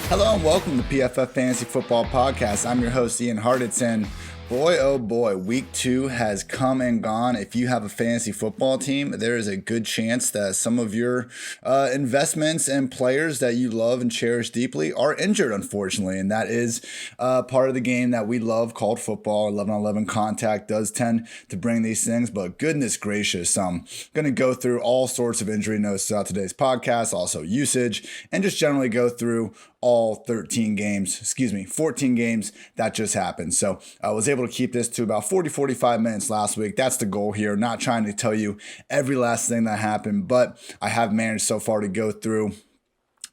Hello and welcome to PFF Fantasy Football Podcast. I'm your host, Ian Hartitz, and boy, oh boy, week 2 has come and gone. If you have a fantasy football team, there is a good chance that some of your investments and players that you love and cherish deeply are injured, unfortunately. And that is part of the game that we love called football. 11-on-11 contact does tend to bring these things, but goodness gracious, I'm going to go through all sorts of injury notes throughout today's podcast, also usage, and just generally go through all 14 games that just happened. So I was able to keep this to about 45 minutes last week. That's the goal here. Not trying to tell you every last thing that happened, but I have managed so far to go through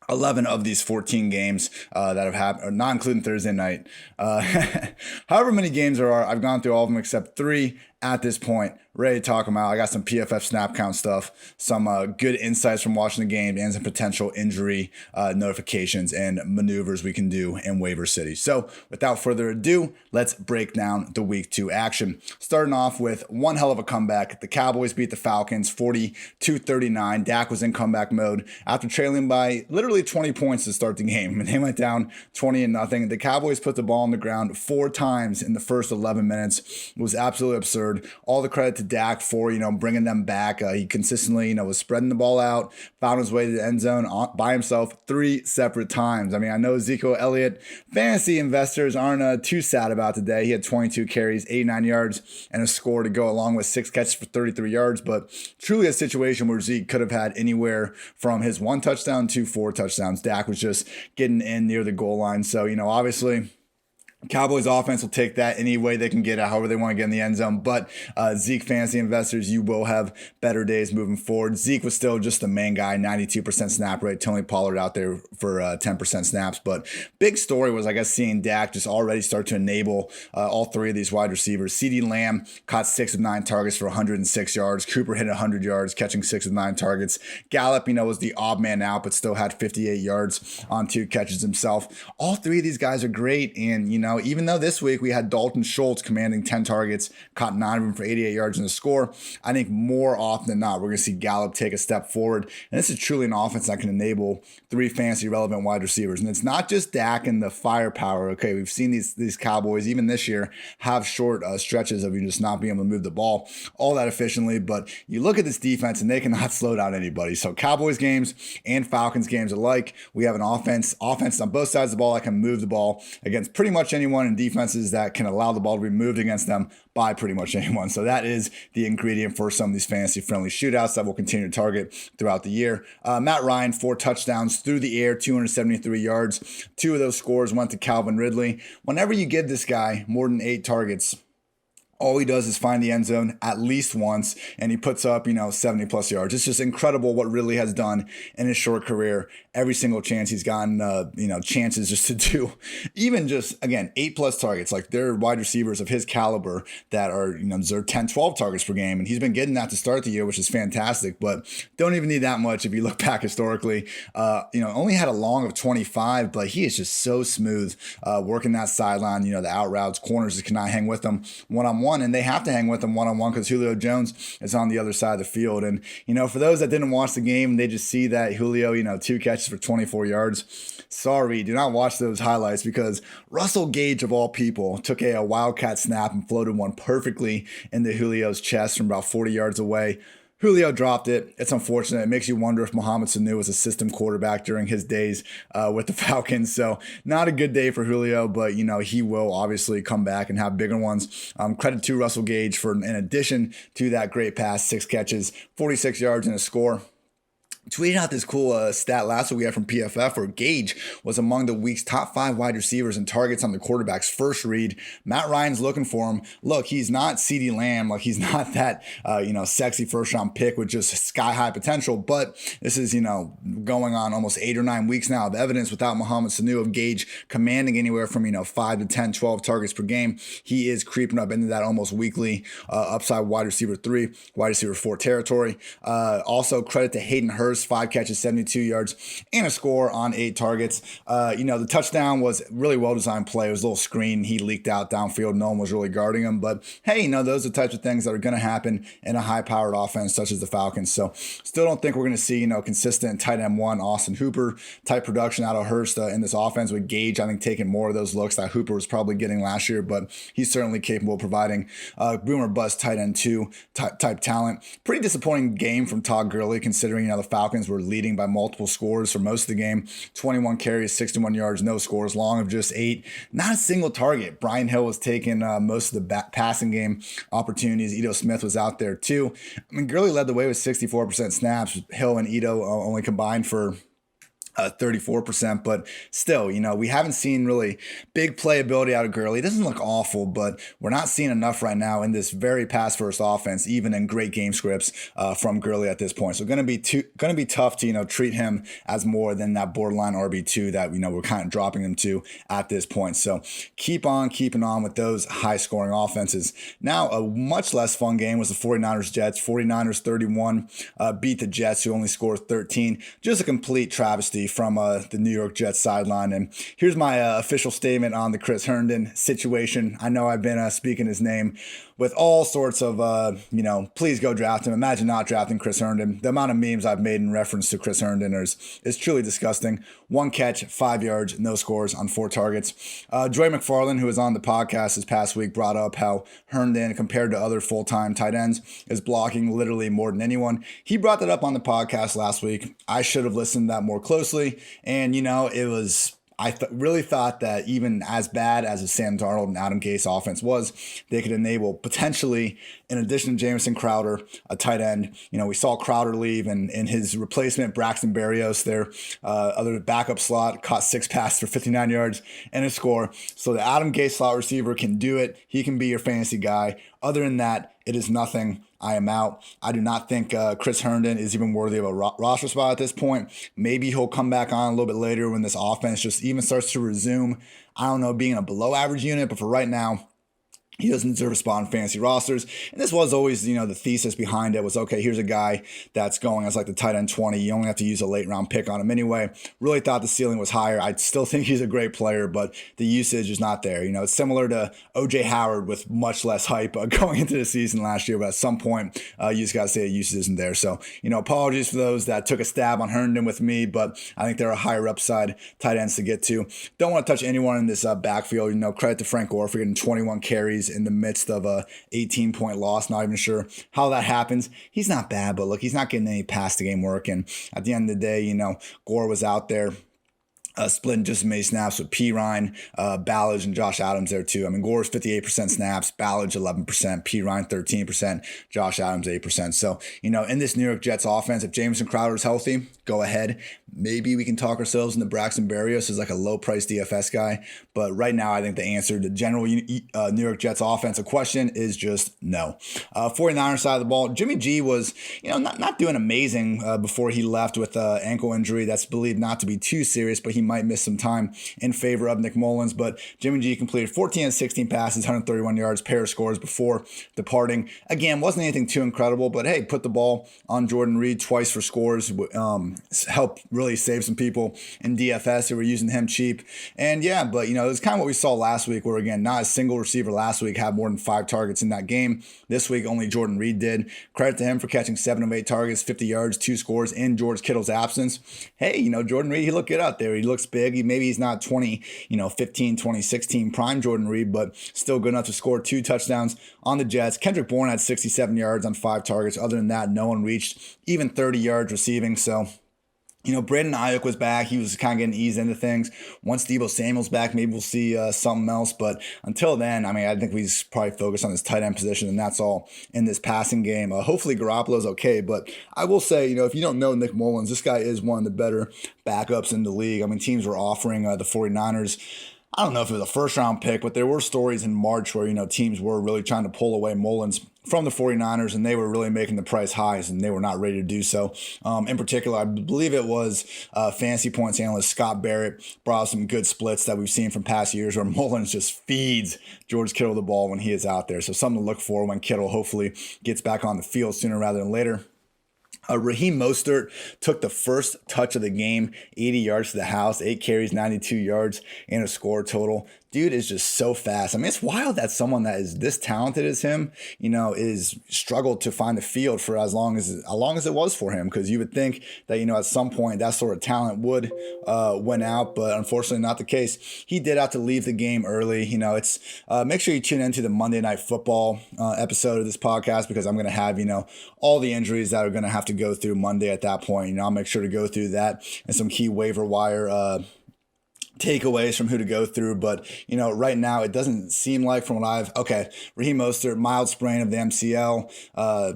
11 of these 14 games that have happened, not including Thursday night. However many games there are, I've gone through all of them except 3 at this point. Ready to talk them out. I got some PFF snap count stuff, some good insights from watching the game, and some potential injury notifications and maneuvers we can do in waiver city. So without further ado, let's break down the week 2 action. Starting off with one hell of a comeback. The Cowboys beat the Falcons 40-39. Dak was in comeback mode after trailing by literally 20 points to start the game. And they went down 20-0. The Cowboys put the ball on the ground 4 times in the first 11 minutes. It was absolutely absurd. All the credit to Dak for, bringing them back. He consistently, was spreading the ball out, found his way to the end zone by himself 3 separate times. I mean, I know Ezekiel Elliott fantasy investors aren't too sad about today. He had 22 carries, 89 yards, and a score to go along with 6 catches for 33 yards. But truly a situation where Zeke could have had anywhere from his 1 touchdown to 4 touchdowns. Dak was just getting in near the goal line. So, obviously, Cowboys offense will take that any way they can get it, however they want to get in the end zone. But Zeke fantasy investors, you will have better days moving forward. Zeke was still just the main guy, 92% snap rate. Tony Pollard out there for 10% snaps. But big story was, I guess, seeing Dak just already start to enable all 3 of these wide receivers. CeeDee Lamb caught 6 of 9 targets for 106 yards. Cooper hit 100 yards, catching 6 of 9 targets. Gallup, was the odd man out, but still had 58 yards on 2 catches himself. All 3 of these guys are great. And, even though this week we had Dalton Schultz commanding 10 targets, caught 9 of them for 88 yards in the score, I think more often than not, we're going to see Gallup take a step forward. And this is truly an offense that can enable 3 fantasy relevant wide receivers. And it's not just Dak and the firepower. Okay, we've seen these Cowboys, even this year, have short stretches of you just not being able to move the ball all that efficiently. But you look at this defense and they cannot slow down anybody. So Cowboys games and Falcons games alike, we have an offense on both sides of the ball that can move the ball against pretty much anyone, and defenses that can allow the ball to be moved against them by pretty much anyone. So that is the ingredient for some of these fantasy-friendly shootouts that we'll continue to target throughout the year. Matt Ryan, 4 touchdowns through the air, 273 yards. 2 of those scores went to Calvin Ridley. Whenever you give this guy more than 8 targets, all he does is find the end zone at least once, and he puts up, 70 plus yards. It's just incredible what Ridley has done in his short career. Every single chance he's gotten, chances just to do, even just, again, 8 plus targets. Like, there are wide receivers of his caliber that are, deserve 10, 12 targets per game. And he's been getting that to start the year, which is fantastic, but don't even need that much if you look back historically. Only had a long of 25, but he is just so smooth working that sideline, the out routes, corners just cannot hang with him one-on-one. And they have to hang with him one-on-one because Julio Jones is on the other side of the field. And, for those that didn't watch the game, they just see that Julio, 2 catches for 24 yards. Sorry, do not watch those highlights because Russell Gage, of all people, took a wildcat snap and floated one perfectly into Julio's chest from about 40 yards away. Julio dropped it. It's unfortunate. It makes you wonder if Mohamed Sanu was a system quarterback during his days with the Falcons. So not a good day for Julio, but, he will obviously come back and have bigger ones. Credit to Russell Gage for, in addition to that great pass, 6 catches, 46 yards and a score. Tweeted out this cool stat last week we had from PFF where Gage was among the week's top 5 wide receivers and targets on the quarterback's first read. Matt Ryan's looking for him. Look, he's not CeeDee Lamb. Like, he's not that, sexy first round pick with just sky high potential. But this is, going on almost 8 or 9 weeks now of evidence without Mohamed Sanu of Gage commanding anywhere from, 5 to 10, 12 targets per game. He is creeping up into that almost weekly upside wide receiver 3, wide receiver 4 territory. Also credit to Hayden Hurst Hurst, 5 catches, 72 yards, and a score on 8 targets. The touchdown was really well-designed play. It was a little screen. He leaked out downfield. No one was really guarding him. But, hey, those are the types of things that are going to happen in a high-powered offense such as the Falcons. So still don't think we're going to see, consistent tight end 1, Austin Hooper type production out of Hurst in this offense, with Gage, I think, taking more of those looks that Hooper was probably getting last year. But he's certainly capable of providing boomer bust tight end 2 type talent. Pretty disappointing game from Todd Gurley, considering, the Falcons were leading by multiple scores for most of the game. 21 carries, 61 yards, no scores, long of just 8. Not a single target. Brian Hill was taking most of the passing game opportunities. Ito Smith was out there too. Gurley led the way with 64% snaps. Hill and Ito only combined for 34%, but still, we haven't seen really big playability out of Gurley. It doesn't look awful, but we're not seeing enough right now in this very pass-first offense, even in great game scripts from Gurley at this point. So going to be tough to treat him as more than that borderline RB2 that we're kind of dropping him to at this point. So keep on keeping on with those high-scoring offenses. Now, a much less fun game was the 49ers Jets. 49ers 31 beat the Jets, who only scored 13. Just a complete travesty from the New York Jets sideline. And here's my official statement on the Chris Herndon situation. I know I've been speaking his name with all sorts of, please go draft him. Imagine not drafting Chris Herndon. The amount of memes I've made in reference to Chris Herndon is truly disgusting. 1 catch, 5 yards, no scores on 4 targets. Joy McFarland, who was on the podcast this past week, brought up how Herndon, compared to other full-time tight ends, is blocking literally more than anyone. He brought that up on the podcast last week. I should have listened to that more closely. And, it was... I really thought that even as bad as the Sam Darnold and Adam Gase offense was, they could enable potentially, in addition to Jamison Crowder, a tight end. We saw Crowder leave, and his replacement, Braxton Berrios, their other backup slot, caught 6 passes for 59 yards and a score. So the Adam Gase slot receiver can do it. He can be your fantasy guy. Other than that, it is nothing. I am out. I do not think Chris Herndon is even worthy of a roster spot at this point. Maybe he'll come back on a little bit later when this offense just even starts to resume, being a below average unit. But for right now, he doesn't deserve a spot in fantasy rosters. And this was always, the thesis behind it was, okay, here's a guy that's going as like the tight end 20. You only have to use a late round pick on him anyway. Really thought the ceiling was higher. I still think he's a great player, but the usage is not there. It's similar to O.J. Howard with much less hype going into the season last year. But at some point, you just got to say the usage isn't there. So, apologies for those that took a stab on Herndon with me, but I think there are higher upside tight ends to get to. Don't want to touch anyone in this backfield. Credit to Frank Gore for getting 21 carries in the midst of a 18-point loss. Not even sure how that happens. He's not bad, but look, he's not getting any pass to game work. And at the end of the day, Gore was out there splitting just as many snaps with Pirine, Ballage, and Josh Adams there too. Gore's 58% snaps, Ballage 11%, Pirine 13%, Josh Adams 8%. So, in this New York Jets offense, if Jamison Crowder is healthy, go ahead. Maybe we can talk ourselves into Braxton Berrios as like a low-price DFS guy. But right now, I think the answer to the general New York Jets offensive question is just no. 49ers side of the ball, Jimmy G was, not doing amazing before he left with an ankle injury that's believed not to be too serious, but he might miss some time in favor of Nick Mullins. But Jimmy G completed 14 and 16 passes, 131 yards, pair of scores before departing. Again, wasn't anything too incredible, but hey, put the ball on Jordan Reed twice for scores. Helped really save some people in DFS who were using him cheap. And yeah, but it was kind of what we saw last week, where again, not a single receiver last week had more than 5 targets in that game. This week, only Jordan Reed did. Credit to him for catching 7 of 8 targets, 50 yards, 2 scores in George Kittle's absence. Hey, Jordan Reed, he looked good out there. He looks big. Maybe he's not 2015, 2016 prime Jordan Reed, but still good enough to score 2 touchdowns on the Jets. Kendrick Bourne had 67 yards on 5 targets. Other than that, no one reached even 30 yards receiving. So, Brandon Ayuk was back. He was kind of getting eased into things. Once Deebo Samuel's back, maybe we'll see something else. But until then, I think we just probably focus on this tight end position, and that's all in this passing game. Hopefully Garoppolo's okay. But I will say, if you don't know Nick Mullins, this guy is one of the better backups in the league. Teams were offering the 49ers, I don't know if it was a first-round pick, but there were stories in March where, teams were really trying to pull away Mullins from the 49ers, and they were really making the price highs, and they were not ready to do so. In particular, I believe it was fantasy points analyst Scott Barrett brought up some good splits that we've seen from past years where Mullins just feeds George Kittle the ball when he is out there. So something to look for when Kittle hopefully gets back on the field sooner rather than later. Raheem Mostert took the first touch of the game, 80 yards to the house, 8 carries, 92 yards, and a score total. Dude is just so fast. I mean, it's wild that someone that is this talented as him, is struggled to find the field for as long as it was for him. Because you would think that, at some point that sort of talent would win out, but unfortunately not the case. He did have to leave the game early. It's make sure you tune into the Monday Night Football episode of this podcast, because I'm going to have, all the injuries that are going to have to go through Monday at that point. I'll make sure to go through that and some key waiver wire takeaways from who to go through. But, right now it doesn't seem like from what Raheem Mostert, mild sprain of the MCL.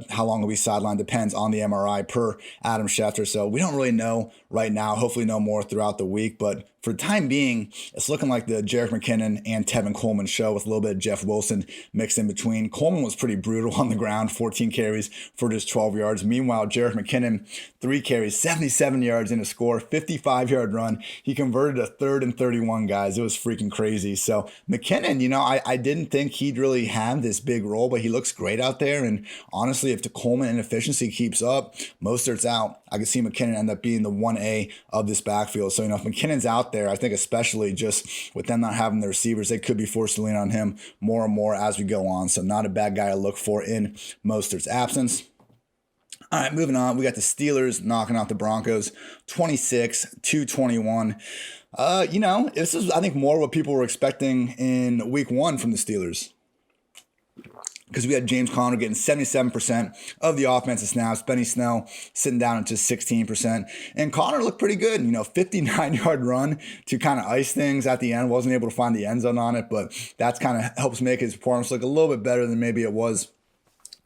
How long will be sidelined depends on the MRI per Adam Schefter. So we don't really know right now. Hopefully know more throughout the week. But for the time being, it's looking like the Jerick McKinnon and Tevin Coleman show with a little bit of Jeff Wilson mixed in between. Coleman was pretty brutal on the ground, 14 carries for just 12 yards. Meanwhile, Jerick McKinnon, 3 carries, 77 yards in a score, 55-yard run. He converted a 3rd and 31, guys. It was freaking crazy. So McKinnon, I didn't think he'd really have this big role, but he looks great out there. And honestly, if the Coleman inefficiency keeps up, Mostert's out, I could see McKinnon end up being the 1A of this backfield. So, if McKinnon's out there, I think especially just with them not having the receivers, they could be forced to lean on him more and more as we go on. So not a bad guy to look for in Mostert's absence. All right, moving on. We got the Steelers knocking out the Broncos 26-21. This is, I think, more what people were expecting in week 1 from the Steelers. Because we had James Conner getting 77% of the offensive snaps, Benny Snell sitting down at just 16%. And Conner looked pretty good, 59-yard run to kind of ice things at the end. Wasn't able to find the end zone on it, but that's kind of helps make his performance look a little bit better than maybe it was.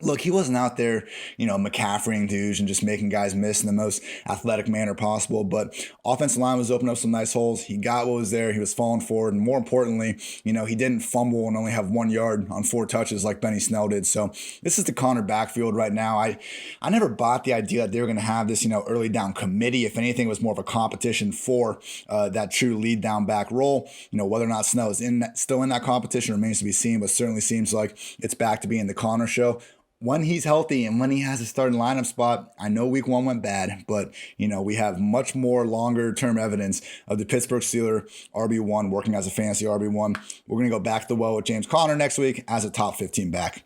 Look, he wasn't out there, McCaffreying dudes and just making guys miss in the most athletic manner possible. But offensive line was opening up some nice holes. He got what was there. He was falling forward. And more importantly, he didn't fumble and only have 1 yard on 4 touches like Benny Snell did. So this is the Conner backfield right now. I never bought the idea that they were going to have this, early down committee. If anything, it was more of a competition for that true lead down back role. Whether or not Snell is still in that competition remains to be seen, but certainly seems like it's back to being the Conner show. When he's healthy and when he has a starting lineup spot, I know week 1 went bad, but, we have much more longer-term evidence of the Pittsburgh Steelers RB1 working as a fantasy RB1. We're going to go back to the well with James Conner next week as a top 15 back.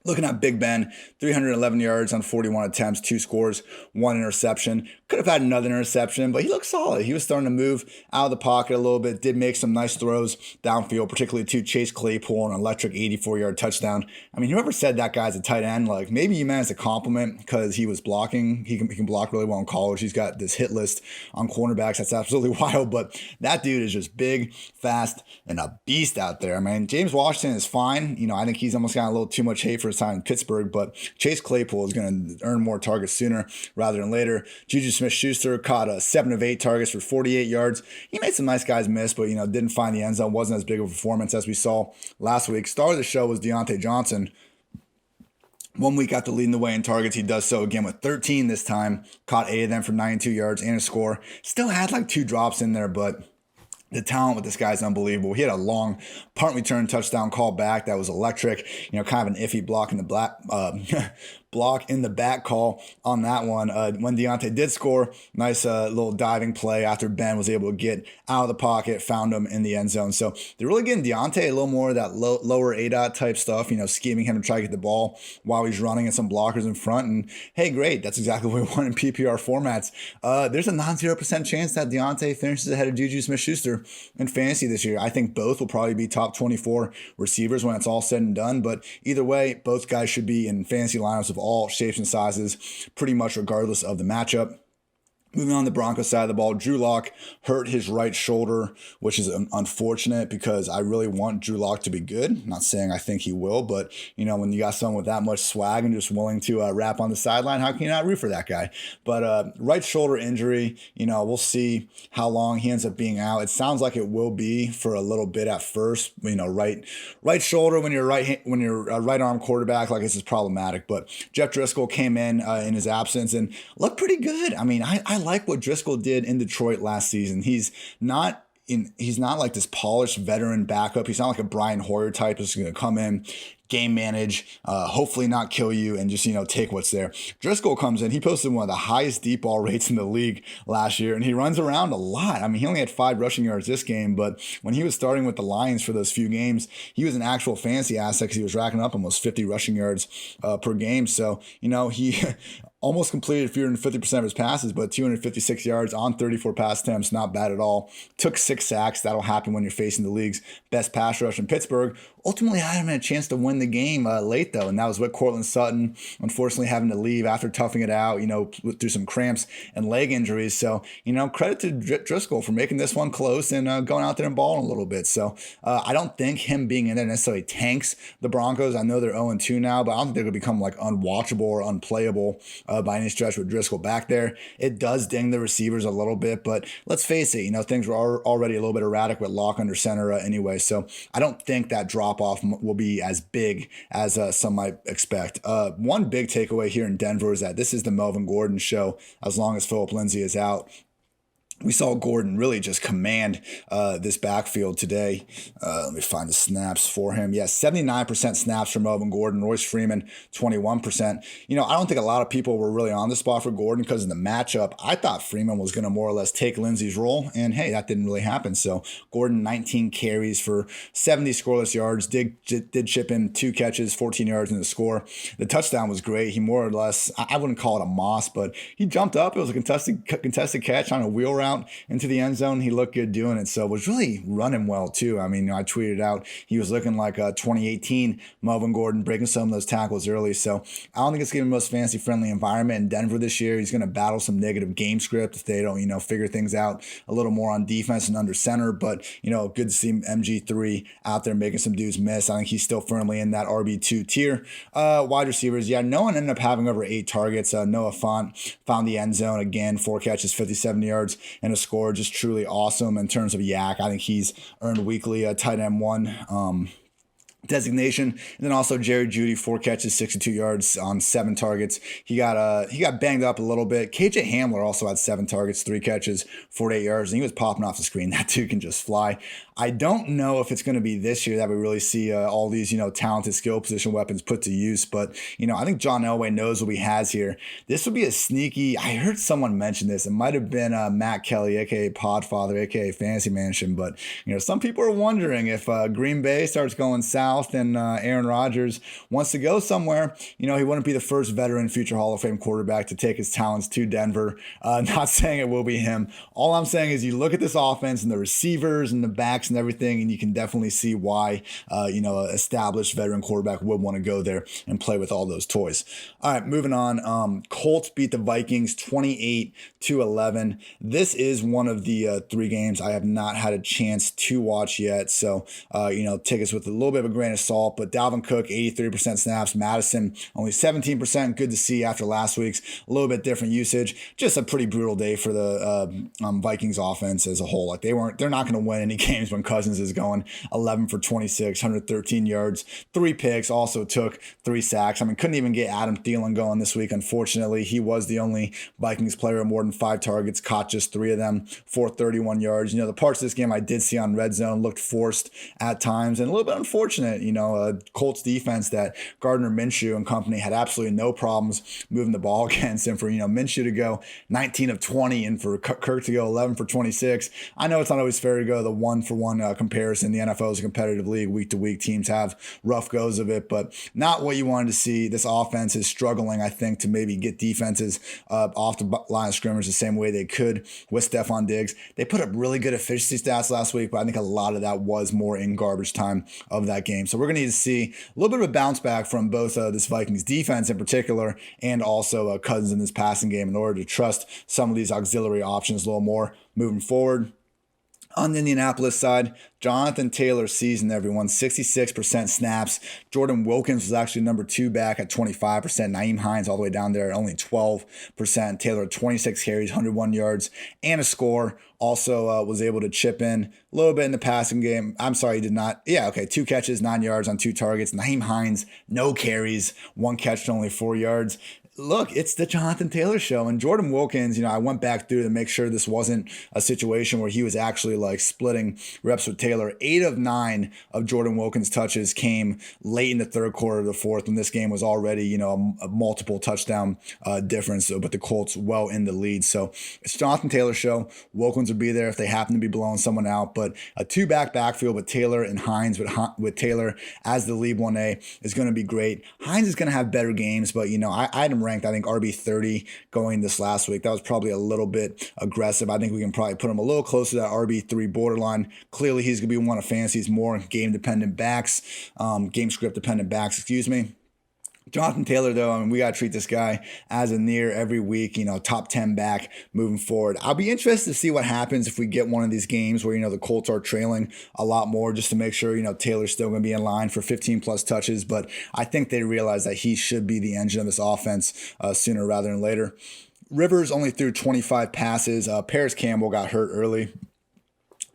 Looking at Big Ben, 311 yards on 41 attempts, 2 scores, 1 interception. Could have had another interception, but he looked solid. He was starting to move out of the pocket a little bit, did make some nice throws downfield, particularly to Chase Claypool, an electric 84-yard touchdown. I mean, whoever said that guy's a tight end, like maybe you meant as a compliment because he was blocking. He can block really well in college. He's got this hit list on cornerbacks. That's absolutely wild, but that dude is just big, fast, and a beast out there. I mean, James Washington is fine. I think he's almost got a little too much hate for his time in Pittsburgh, but Chase Claypool is going to earn more targets sooner rather than later. Juju Smith-Schuster caught 7 of 8 targets for 48 yards. He made some nice guys miss, but didn't find the end zone. Wasn't as big of a performance as we saw last week. Star of the show was Deontay Johnson. 1 week after leading the way in targets, he does so again with 13 this time. Caught 8 of them for 92 yards and a score. Still had like 2 drops in there, but the talent with this guy is unbelievable. He had a long punt return touchdown call back that was electric. Kind of an iffy block in the block in the back call on that one. When Deontay did score, nice little diving play after Ben was able to get out of the pocket, found him in the end zone. So they're really getting Deontay a little more of that lower ADOT type stuff, scheming him to try to get the ball while he's running and some blockers in front. And hey, great. That's exactly what we want in PPR formats. There's a non-0% chance that Deontay finishes ahead of Juju Smith-Schuster in fantasy this year. I think both will probably be top 24 receivers when it's all said and done. But either way, both guys should be in fantasy lineups of all shapes and sizes, pretty much regardless of the matchup. Moving on the Broncos side of the ball, Drew Lock hurt his right shoulder, which is unfortunate because I really want Drew Lock to be good. I'm not saying I think he will, but, when you got someone with that much swag and just willing to rap on the sideline, how can you not root for that guy? But right shoulder injury, we'll see how long he ends up being out. It sounds like it will be for a little bit at first. Right shoulder when you're a right arm quarterback, like this is problematic. But Jeff Driscoll came in his absence and looked pretty good. I mean, I like what Driscoll did in Detroit last season. He's not like this polished veteran backup. He's not like a Brian Hoyer type who's going to come in, game manage, hopefully not kill you, and just, take what's there. Driscoll comes in. He posted one of the highest deep ball rates in the league last year, and he runs around a lot. I mean, he only had 5 rushing yards this game, but when he was starting with the Lions for those few games, he was an actual fantasy asset because he was racking up almost 50 rushing yards per game. So, he almost completed fewer than 50% of his passes, but 256 yards on 34 pass attempts, not bad at all. Took 6 sacks. That'll happen when you're facing the league's best pass rush in Pittsburgh. Ultimately, I had him a chance to win the game late, though, and that was with Cortland Sutton, unfortunately having to leave after toughing it out, through some cramps and leg injuries. So, credit to Driscoll for making this one close and going out there and balling a little bit. So, I don't think him being in there necessarily tanks the Broncos. I know they're 0-2 now, but I don't think they're going to become like unwatchable or unplayable by any stretch with Driscoll back there. It does ding the receivers a little bit, but let's face it, things were already a little bit erratic with Locke under center anyway. So I don't think that drop off will be as big as some might expect. One big takeaway here in Denver is that this is the Melvin Gordon show as long as Philip Lindsay is out. We saw Gordon really just command this backfield today. Let me find the snaps for him. Yeah, 79% snaps for Melvin Gordon. Royce Freeman, 21%. I don't think a lot of people were really on the spot for Gordon because of the matchup. I thought Freeman was going to more or less take Lindsey's role, and hey, that didn't really happen. So Gordon, 19 carries for 70 scoreless yards. Did chip in 2 catches, 14 yards in the score. The touchdown was great. He more or less, I wouldn't call it a moss, but he jumped up. It was a contested catch on a wheel route into the end zone. He looked good doing it. So was really running well too. I mean, I tweeted out, he was looking like 2018 Melvin Gordon, breaking some of those tackles early. So I don't think it's going to be the most fantasy friendly environment in Denver this year. He's going to battle some negative game script if they don't, figure things out a little more on defense and under center. But, good to see MG3 out there making some dudes miss. I think he's still firmly in that RB2 tier. Wide receivers. Yeah, no one ended up having over 8 targets. Noah Fant found the end zone again, 4 catches, 57 yards. And a score, just truly awesome in terms of yak. I think he's earned weekly tight end 1 designation. And then also Jerry Jeudy, 4 catches, 62 yards on 7 targets. He got banged up a little bit. KJ Hamler also had 7 targets, 3 catches, 48 yards, and he was popping off the screen. That dude can just fly. I don't know if it's going to be this year that we really see all these, talented skill position weapons put to use. But, I think John Elway knows what he has here. This would be a sneaky, I heard someone mention this. It might have been Matt Kelly, a.k.a. Podfather, a.k.a. Fantasy Mansion. But, some people are wondering if Green Bay starts going south and Aaron Rodgers wants to go somewhere, he wouldn't be the first veteran future Hall of Fame quarterback to take his talents to Denver. Not saying it will be him. All I'm saying is you look at this offense and the receivers and the backs and everything, and you can definitely see why, an established veteran quarterback would want to go there and play with all those toys. All right, moving on. Colts beat the Vikings 28-11. This is one of the 3 games I have not had a chance to watch yet. So, take us with a little bit of a grain of salt, but Dalvin Cook, 83% snaps. Madison, only 17%. Good to see after last week's. A little bit different usage. Just a pretty brutal day for the Vikings offense as a whole. Like they're not going to win any games when Cousins is going 11 for 26, 113 yards, 3 picks, also took 3 sacks. I mean, couldn't even get Adam Thielen going this week. Unfortunately, he was the only Vikings player with more than 5 targets, caught just 3 of them for 31 yards. The parts of this game I did see on red zone looked forced at times and a little bit unfortunate. Colts defense that Gardner Minshew and company had absolutely no problems moving the ball against, and for Minshew to go 19 of 20 and for Kirk to go 11 for 26. I know it's not always fair to go the 1-for-1 comparison. The NFL is a competitive league. Week to week teams have rough goes of it, but not what you wanted to see. This offense is struggling, I think, to maybe get defenses off the line of scrimmage the same way they could with Stefan Diggs. They put up really good efficiency stats last week, but I think a lot of that was more in garbage time of that game. So we're going to need to see a little bit of a bounce back from both this Vikings defense in particular and also Cousins in this passing game in order to trust some of these auxiliary options a little more moving forward. On the Indianapolis side, Jonathan Taylor seasoned everyone, 66% snaps. Jordan Wilkins was actually number 2 back at 25%. Nyheim Hines all the way down there at only 12%. Taylor 26 carries, 101 yards, and a score. Also was able to chip in a little bit in the passing game. I'm sorry, he did not. 2 catches, 9 yards on 2 targets. Nyheim Hines, no carries, 1 catch to only 4 yards. Look, it's the Jonathan Taylor show. And Jordan Wilkins, I went back through to make sure this wasn't a situation where he was actually like splitting reps with Taylor. 8 of 9 of Jordan Wilkins' touches came late in the third quarter of the fourth when this game was already, a multiple touchdown difference. So, but the Colts well in the lead. So it's Jonathan Taylor show. Wilkins would be there if they happen to be blowing someone out. But a 2-back backfield with Taylor and Hines, with Taylor as the lead 1A is going to be great. Hines is going to have better games, but, I had him ranked, I think, RB30 going this last week. That was probably a little bit aggressive. I think we can probably put him a little closer to that RB3 borderline. Clearly, he's going to be one of fantasy's more game-dependent backs, game script-dependent backs, excuse me. Jonathan Taylor, though, we got to treat this guy as a near every week, top 10 back moving forward. I'll be interested to see what happens if we get one of these games where, the Colts are trailing a lot more, just to make sure, Taylor's still going to be in line for 15 plus touches. But I think they realize that he should be the engine of this offense sooner rather than later. Rivers only threw 25 passes. Paris Campbell got hurt early.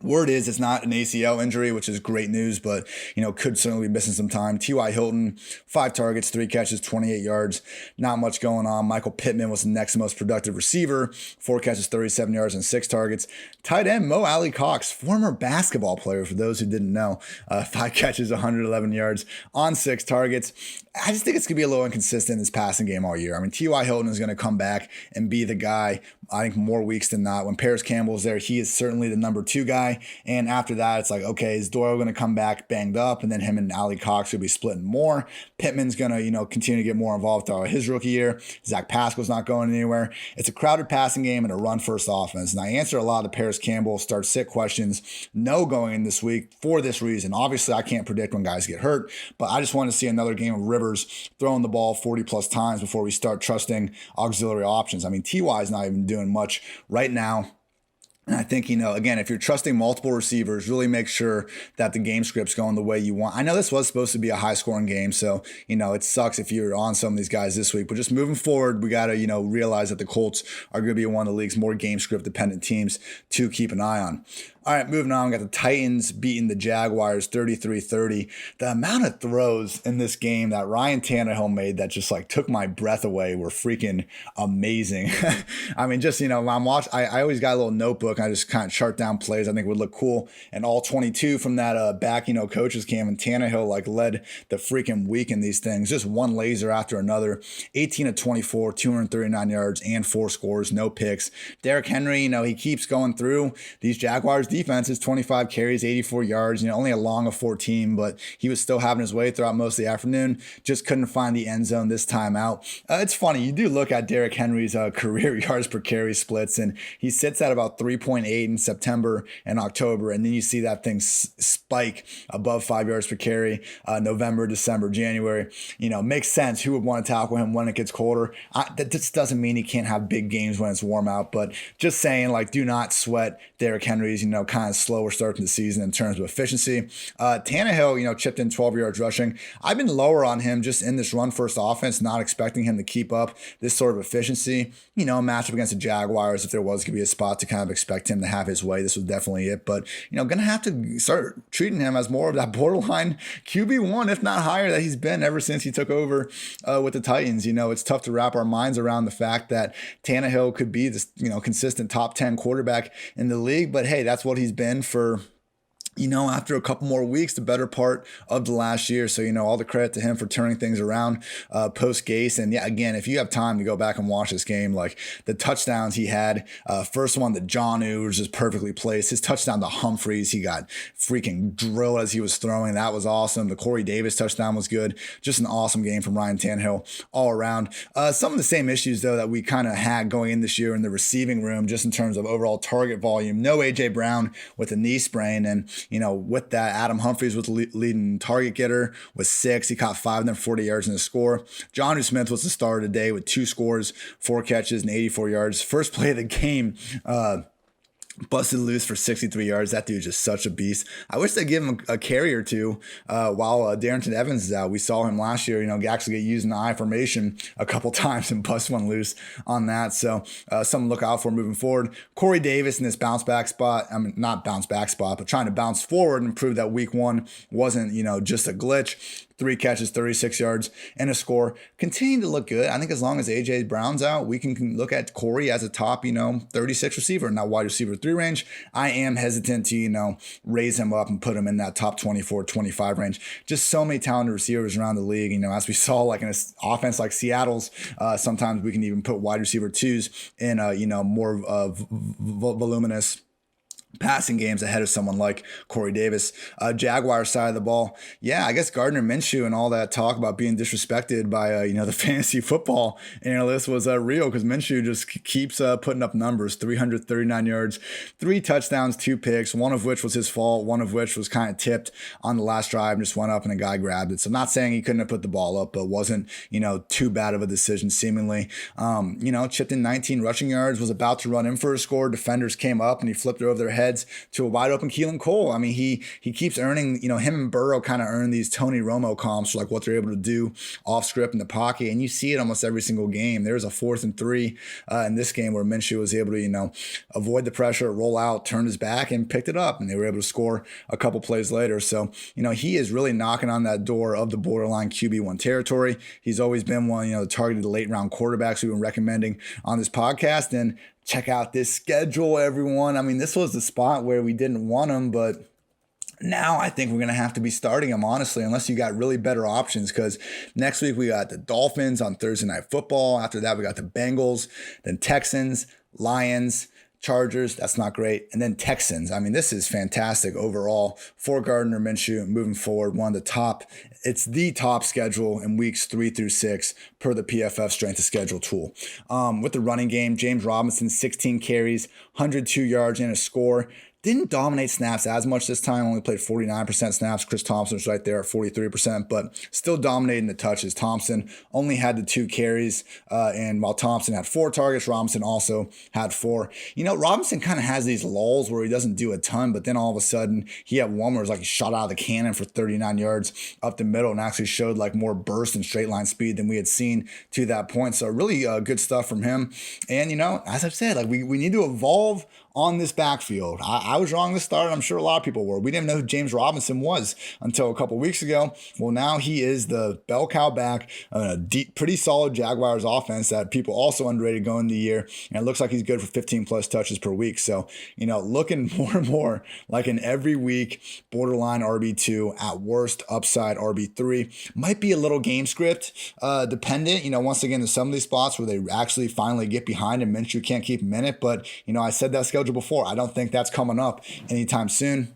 Word is it's not an ACL injury, which is great news, but, could certainly be missing some time. T.Y. Hilton, 5 targets, 3 catches, 28 yards. Not much going on. Michael Pittman was the next most productive receiver, 4 catches, 37 yards, and 6 targets. Tight end Mo Alley Cox, former basketball player, for those who didn't know, 5 catches, 111 yards on 6 targets. I just think it's going to be a little inconsistent in this passing game all year. T.Y. Hilton is going to come back and be the guy, I think, more weeks than not. When Paris Campbell's there, he is certainly the number 2 guy. And after that, it's like, okay, is Doyle going to come back banged up? And then him and Ali Cox will be splitting more. Pittman's going to, continue to get more involved throughout his rookie year. Zach Pascal's not going anywhere. It's a crowded passing game and a run-first offense. And I answer a lot of the Paris Campbell start-sit questions no going in this week for this reason. Obviously, I can't predict when guys get hurt, but I just want to see another game of Rivers throwing the ball 40-plus times before we start trusting auxiliary options. T.Y. is not even doing much right now. And I think, again, if you're trusting multiple receivers, really make sure that the game script's going the way you want. I know this was supposed to be a high-scoring game, so, it sucks if you're on some of these guys this week. But just moving forward, we got to, realize that the Colts are going to be one of the league's more game script-dependent teams to keep an eye on. All right, moving on, we got the Titans beating the Jaguars 33-30. The amount of throws in this game that Ryan Tannehill made that just took my breath away were freaking amazing. When I'm watching, I always got a little notebook. I just kind of chart down plays I think would look cool. And all 22 from that back, coaches cam, and Tannehill led the freaking week in these things. Just one laser after another. 18 of 24, 239 yards and 4 scores, no picks. Derrick Henry, he keeps going through these Jaguars defenses, 25 carries, 84 yards, only a long of 14, but he was still having his way throughout most of the afternoon. Just couldn't find the end zone this time out. It's funny, you do look at Derrick Henry's career yards per carry splits, and he sits at about 3.8 in September and October, and then you see that thing spike above 5 yards per carry, November, December, January. Makes sense. Who would want to tackle him when it gets colder? That just doesn't mean he can't have big games when it's warm out, but just saying, do not sweat Derrick Henry's, kind of slower start to the season in terms of efficiency. Tannehill, chipped in 12 yards rushing. I've been lower on him just in this run-first offense, not expecting him to keep up this sort of efficiency. Matchup against the Jaguars, if there was going to be a spot to kind of expect him to have his way, this was definitely it. But, going to have to start treating him as more of that borderline QB1, if not higher, that he's been ever since he took over with the Titans. It's tough to wrap our minds around the fact that Tannehill could be this, consistent top 10 quarterback in the league. But hey, that's what he's been for, after a couple more weeks, the better part of the last year. So, all the credit to him for turning things around post Gase. And yeah, again, if you have time to go back and watch this game, the touchdowns he had, first one that Jonnu was just perfectly placed. His touchdown to Humphreys, he got freaking drilled as he was throwing. That was awesome. The Corey Davis touchdown was good. Just an awesome game from Ryan Tannehill all around. Some of the same issues, though, that we kind of had going in this year in the receiving room, just in terms of overall target volume. No A.J. Brown with a knee sprain, and with that, Adam Humphries was the leading target getter with 6. He caught 5 of them, 40 yards in the score. Jonnu Smith was the star today with 2 scores, 4 catches, and 84 yards. First play of the game, busted loose for 63 yards. That dude's just such a beast. I wish they'd give him a carry or two while Darrington Evans is out. We saw him last year, actually get used in the I formation a couple times and bust one loose on that. So something to look out for moving forward. Corey Davis in this bounce back spot. Not bounce back spot, but trying to bounce forward and prove that week 1 wasn't, just a glitch. 3 catches, 36 yards, and a score. Continue to look good. I think as long as A.J. Brown's out, we can look at Corey as a top, 36 receiver, not wide receiver 3 range. I am hesitant to, raise him up and put him in that top 24, 25 range. Just so many talented receivers around the league. As we saw, like in an offense like Seattle's, sometimes we can even put wide receiver 2s in, more voluminous passing games ahead of someone like Corey Davis. Jaguars side of the ball. Yeah, I guess Gardner Minshew and all that talk about being disrespected by, the fantasy football analysts was real, because Minshew just keeps putting up numbers, 339 yards, 3 touchdowns, 2 picks, one of which was his fault, one of which was kind of tipped on the last drive and just went up and a guy grabbed it. So I'm not saying he couldn't have put the ball up, but wasn't, too bad of a decision seemingly. Chipped in 19 rushing yards, was about to run in for a score. Defenders came up and he flipped it over their heads to a wide open Keelan Cole. I mean, he keeps earning, him and Burrow kind of earn these Tony Romo comps for like what they're able to do off script in the pocket. And you see it almost every single game. There was a 4th and 3 in this game where Minshew was able to, avoid the pressure, roll out, turn his back and picked it up. And they were able to score a couple plays later. So, he is really knocking on that door of the borderline QB1 territory. He's always been one, the targeted late round quarterbacks we've been recommending on this podcast. And check out this schedule, everyone. I mean, this was the spot where we didn't want him, but now I think we're going to have to be starting him, honestly, unless you got really better options, because next week we got the Dolphins on Thursday Night Football. After that, we got the Bengals, then Texans, Lions, Chargers, that's not great. And then Texans. I mean, this is fantastic overall for Gardner Minshew moving forward. One of the top, it's the top schedule in weeks 3 through 6 per the PFF strength of schedule tool. With the running game, James Robinson, 16 carries, 102 yards and a score. Didn't dominate snaps as much this time, only played 49% snaps. Chris Thompson was right there at 43%, but still dominating the touches. Thompson only had the 2 carries, and while Thompson had 4 targets, Robinson also had 4. Robinson kind of has these lulls where he doesn't do a ton, but then all of a sudden he had one where it was like he shot out of the cannon for 39 yards up the middle and actually showed like more burst and straight line speed than we had seen to that point. So really good stuff from him. And, as I've said, like we need to evolve on this backfield. I was wrong to start. I'm sure a lot of people were. We didn't know who James Robinson was until a couple weeks ago. Well, now he is the bell cow back of a deep, pretty solid Jaguars offense that people also underrated going into the year. And it looks like he's good for 15 plus touches per week. So, looking more and more like an every week borderline RB2, at worst upside RB3. Might be a little game script dependent. Once again, there's some of these spots where they actually finally get behind and Minshew can't keep him in it. But, I said that schedule before. I don't think that's coming up anytime soon.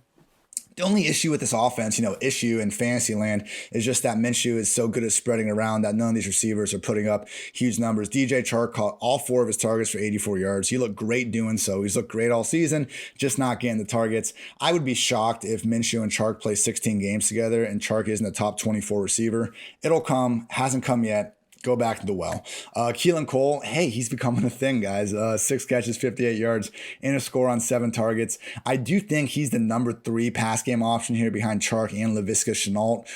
The only issue with this offense, issue in fantasy land, is just that Minshew is so good at spreading around that none of these receivers are putting up huge numbers. DJ Chark caught all 4 of his targets for 84 yards. He looked great doing so. He's looked great all season, just not getting the targets. I would be shocked if Minshew and Chark play 16 games together and Chark isn't a top 24 receiver. It'll come, hasn't come yet. Go back to the well. Keelan Cole, hey, he's becoming a thing, guys. 6 catches, 58 yards, and a score on 7 targets. I do think he's the number 3 pass game option here behind Chark and Leviska Chanel.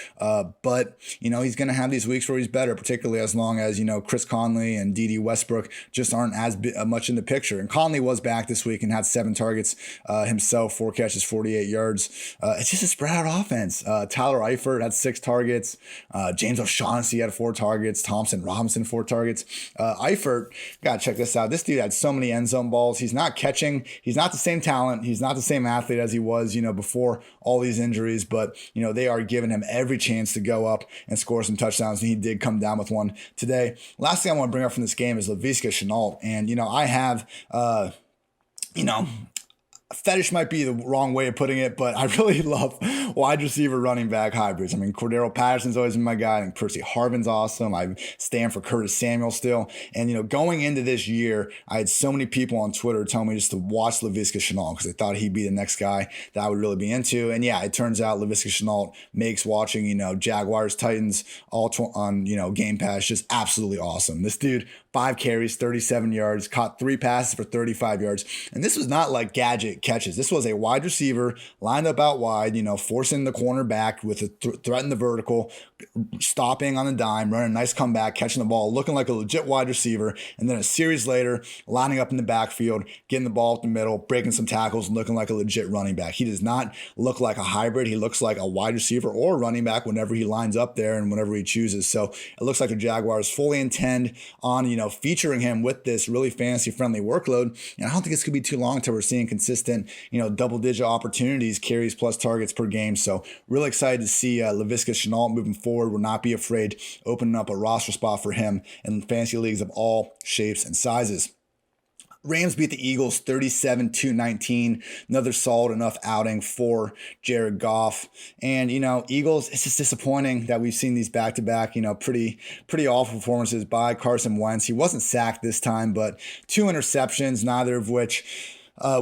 But, he's going to have these weeks where he's better, particularly as long as, Chris Conley and D.D. Westbrook just aren't as much in the picture. And Conley was back this week and had 7 targets himself, 4 catches, 48 yards. It's just a spread out offense. Tyler Eifert had 6 targets. James O'Shaughnessy had 4 targets. Thompson Robinson 4 targets. Eifert, gotta check this out. This dude had so many end zone balls. He's not catching. He's not the same talent. He's not the same athlete as he was, before all these injuries. But they are giving him every chance to go up and score some touchdowns. And he did come down with one today. Last thing I want to bring up from this game is Leviska Chanel. And I have, fetish might be the wrong way of putting it, but I really love wide receiver running back hybrids. I mean, Cordero Patterson's always been my guy. I think Percy Harvin's awesome. I stand for Curtis Samuel still. And, going into this year, I had so many people on Twitter telling me just to watch Leviska Chanel because they thought he'd be the next guy that I would really be into. And yeah, it turns out Leviska Chanel makes watching, Jaguars, Titans all on, Game Pass just absolutely awesome. This dude, 5 carries, 37 yards, caught 3 passes for 35 yards. And this was not like gadget big catches. This was a wide receiver lined up out wide, forcing the corner back with a threat in the vertical, stopping on a dime, running a nice comeback, catching the ball, looking like a legit wide receiver. And then a series later, lining up in the backfield, getting the ball up the middle, breaking some tackles, and looking like a legit running back. He does not look like a hybrid. He looks like a wide receiver or running back whenever he lines up there and whenever he chooses. So it looks like the Jaguars fully intend on, featuring him with this really fantasy-friendly workload. And I don't think it's going to be too long until we're seeing consistent, double-digit opportunities, carries plus targets per game. So really excited to see Leviska Chanel moving forward. Will not be afraid opening up a roster spot for him in fantasy leagues of all shapes and sizes. Rams beat the Eagles 37-19. Another solid enough outing for Jared Goff. And, Eagles, it's just disappointing that we've seen these back-to-back, pretty awful performances by Carson Wentz. He wasn't sacked this time, but 2 interceptions, neither of which